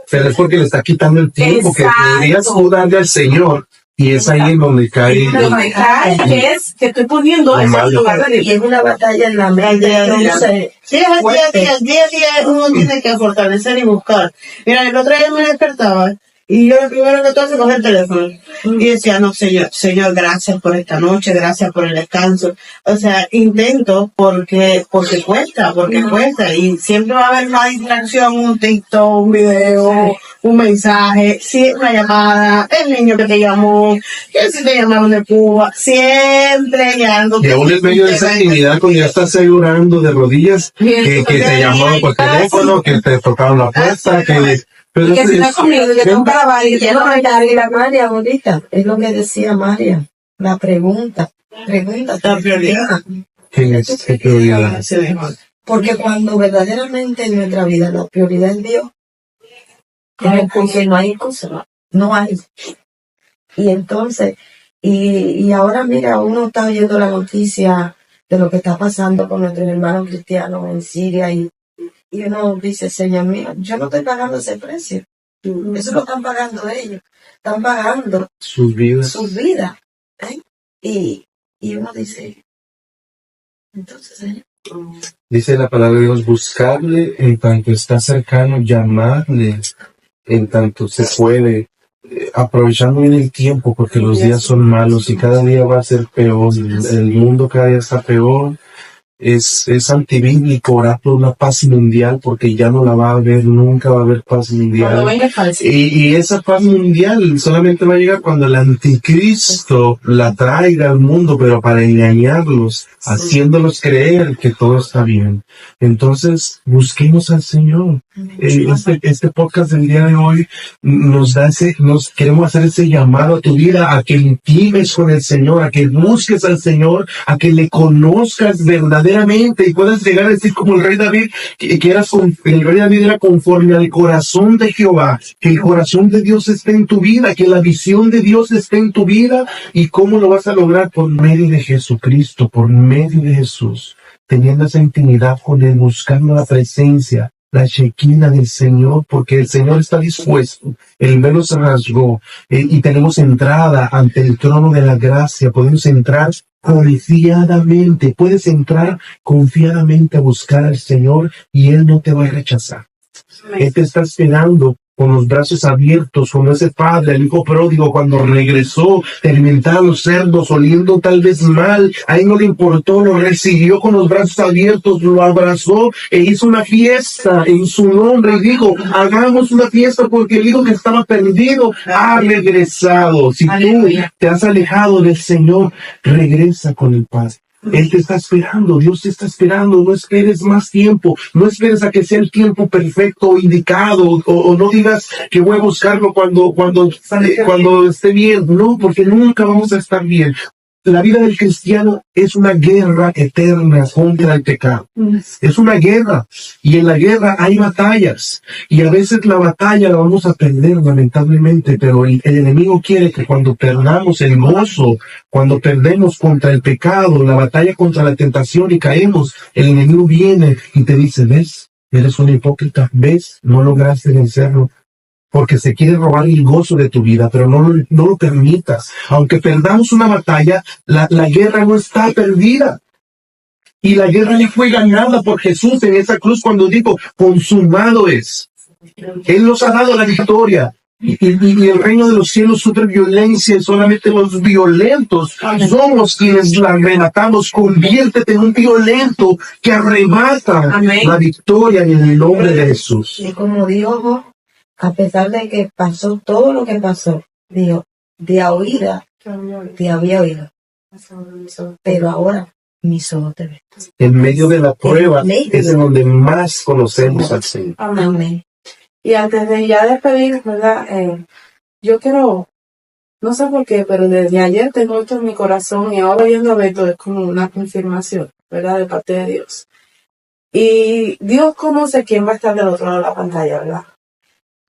Pero es porque le está quitando el tiempo que Exacto. podrías tú darle al Señor. Y es ahí en donde cae. Que es que estoy poniendo eso en lugar de Y es una batalla en la mente. Entonces, Sí, es el día a día uno tiene que fortalecer y buscar. Mira, el otro día me despertaba y yo lo primero que todo es coger el teléfono. Y decía, no, Señor, gracias por esta noche, gracias por el descanso. O sea, intento porque cuesta. Y siempre va a haber una distracción, un TikTok, un video, un mensaje, una llamada, el niño que te llamó, que si te llamaron de Cuba, siempre hay algo. Y aún en medio de esa intimidad, cuando ya estás ahí orando de rodillas, que te llamaron por teléfono, que te tocaron la puerta, que... Pero que si no es conmigo, que tengo que lavar y y es lo que decía María ahorita, es lo que decía María, la pregunta, La prioridad. ¿quién es? ¿Qué prioridad? porque cuando verdaderamente en nuestra vida la prioridad es Dios, es porque no hay cosa, no hay. Y entonces, y ahora mira, uno está oyendo la noticia de lo que está pasando con nuestros hermanos cristianos en Siria y uno dice, Señor mío, yo no estoy pagando ese precio. Eso lo están pagando ellos. Están pagando Sus vidas. sus vidas. ¿eh? Y uno dice, entonces, Señor. Dice la palabra de Dios, buscarle en tanto está cercano, llamarle en tanto se puede, aprovechando bien el tiempo porque los días son malos y cada día va a ser peor, el mundo cada día está peor. Es antibíblico orar por una paz mundial porque ya no la va a haber, nunca va a haber paz cuando mundial. venga el falso. Y esa paz mundial solamente va a llegar cuando el anticristo la traiga al mundo, pero para engañarlos, haciéndolos creer que todo está bien. Entonces, busquemos al Señor. Este podcast del día de hoy nos queremos hacer ese llamado a tu vida, a que intimes con el Señor, a que busques al Señor, a que le conozcas verdaderamente y puedas llegar a decir como el rey David, el rey David era conforme al corazón de Jehová, que el corazón de Dios esté en tu vida, que la visión de Dios esté en tu vida. ¿Y cómo lo vas a lograr? Por medio de Jesucristo, por medio de Jesús, teniendo esa intimidad con Él, buscando la presencia, la Shekinah del Señor, porque el Señor está dispuesto, el velo se rasgó, y tenemos entrada ante el trono de la gracia, podemos entrar confiadamente, puedes entrar confiadamente a buscar al Señor y Él no te va a rechazar. Él te está esperando con los brazos abiertos, como ese padre, el hijo pródigo, cuando regresó, alimentando cerdos, oliendo tal vez mal, a él no le importó, lo recibió con los brazos abiertos, lo abrazó e hizo una fiesta en su nombre y dijo, hagamos una fiesta porque el hijo que estaba perdido ha regresado. Si tú te has alejado del Señor, regresa con el Padre. Él te está esperando, Dios te está esperando, no esperes más tiempo, no esperes a que sea el tiempo perfecto o indicado, o no digas que voy a buscarlo cuando esté bien, no, porque nunca vamos a estar bien. La vida del cristiano es una guerra eterna contra el pecado. Es una guerra. Y en la guerra hay batallas. Y a veces la batalla la vamos a perder, lamentablemente. Pero el enemigo quiere que cuando perdamos el gozo, cuando perdemos contra el pecado, la batalla contra la tentación y caemos, el enemigo viene y te dice, ¿ves? Eres un hipócrita. ¿Ves? No lograste vencerlo. porque se quiere robar el gozo de tu vida, pero no lo permitas. Aunque perdamos una batalla, la guerra no está perdida. Y la guerra ya fue ganada por Jesús en esa cruz cuando dijo, consumado es. Él nos ha dado la victoria. Y el reino de los cielos sufre violencia, y solamente los violentos somos quienes la arrebatamos. Conviértete en un violento que arrebata la victoria en el nombre de Jesús. Y como dijo, a pesar de que pasó todo lo que pasó, dijo, de oída, te había oído, pero ahora mis ojos te ven. En medio de la prueba es en donde más conocemos al Señor. Amén. Y antes de ya despedir, ¿verdad? Yo quiero, no sé por qué, pero desde ayer tengo esto en mi corazón y ahora viendo a Beto es como una confirmación, ¿verdad? De parte de Dios. Y Dios conoce quién va a estar del otro lado de la pantalla, ¿verdad?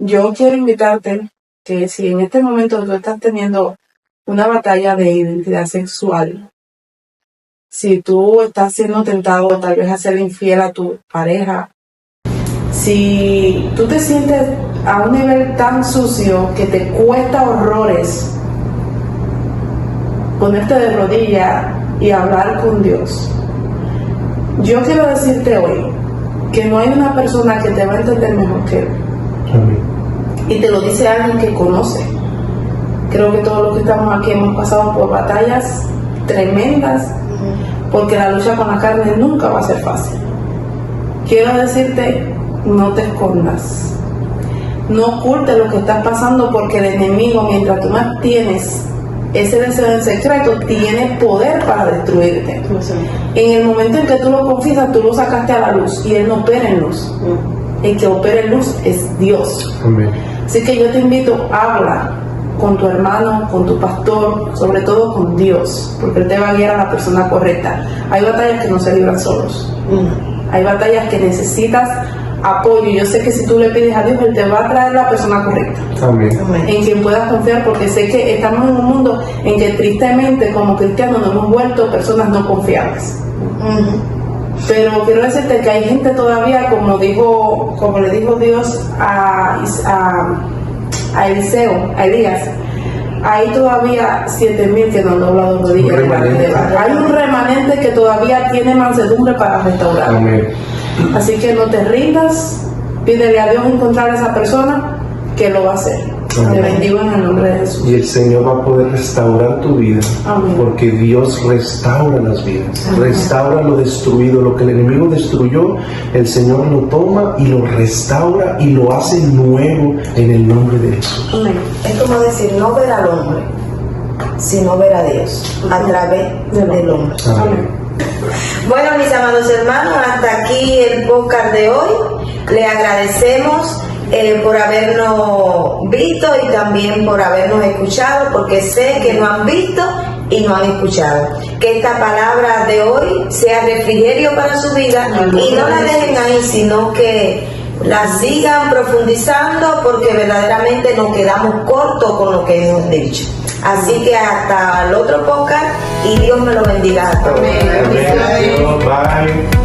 Yo quiero invitarte que si en este momento tú estás teniendo una batalla de identidad sexual, si tú estás siendo tentado tal vez a ser infiel a tu pareja, si tú te sientes a un nivel tan sucio que te cuesta horrores ponerte de rodillas y hablar con Dios, yo quiero decirte hoy que no hay una persona que te va a entender mejor que Él. Amén. Y te lo dice alguien que conoce. Creo que todos los que estamos aquí hemos pasado por batallas tremendas, porque la lucha con la carne nunca va a ser fácil. Quiero decirte, no te escondas, no ocultes lo que estás pasando, porque el enemigo, mientras tú mantienes ese deseo en secreto, tiene poder para destruirte. En el momento en que tú lo confiesas, tú lo sacaste a la luz y Él no opera en luz. El que opera en luz es Dios. Amén. Así que yo te invito, habla con tu hermano, con tu pastor, sobre todo con Dios, porque Él te va a guiar a la persona correcta. Hay batallas que no se libran solos. Hay batallas que necesitas apoyo. Yo sé que si tú le pides a Dios, Él te va a traer la persona correcta. Amén. En quien puedas confiar, porque sé que estamos en un mundo en que tristemente como cristianos nos hemos vuelto personas no confiables. Pero quiero decirte que hay gente todavía, como le dijo Dios a Eliseo, a Elías, hay todavía 7,000 que no han doblado rodillas. Hay un remanente que todavía tiene mansedumbre para restaurar. Amén. Así que no te rindas, pídele a Dios encontrar a esa persona que lo va a hacer. Te bendigo en el nombre de Jesús. Y el Señor va a poder restaurar tu vida. Amén. Porque Dios restaura las vidas. Amén. Restaura lo destruido. Lo que el enemigo destruyó, el Señor lo toma y lo restaura y lo hace nuevo en el nombre de Jesús. Amén. Es como decir, no ver al hombre, sino ver a Dios a través del hombre. Amén. Bueno, mis amados hermanos, hasta aquí el podcast de hoy. Le agradecemos por habernos visto y también por habernos escuchado, porque sé que nos han visto y nos han escuchado. Que esta palabra de hoy sea refrigerio para su vida y no la dejen ahí, sino que la sigan profundizando, porque verdaderamente nos quedamos cortos con lo que hemos dicho. Así que hasta el otro podcast y Dios me lo bendiga a todos. Bye.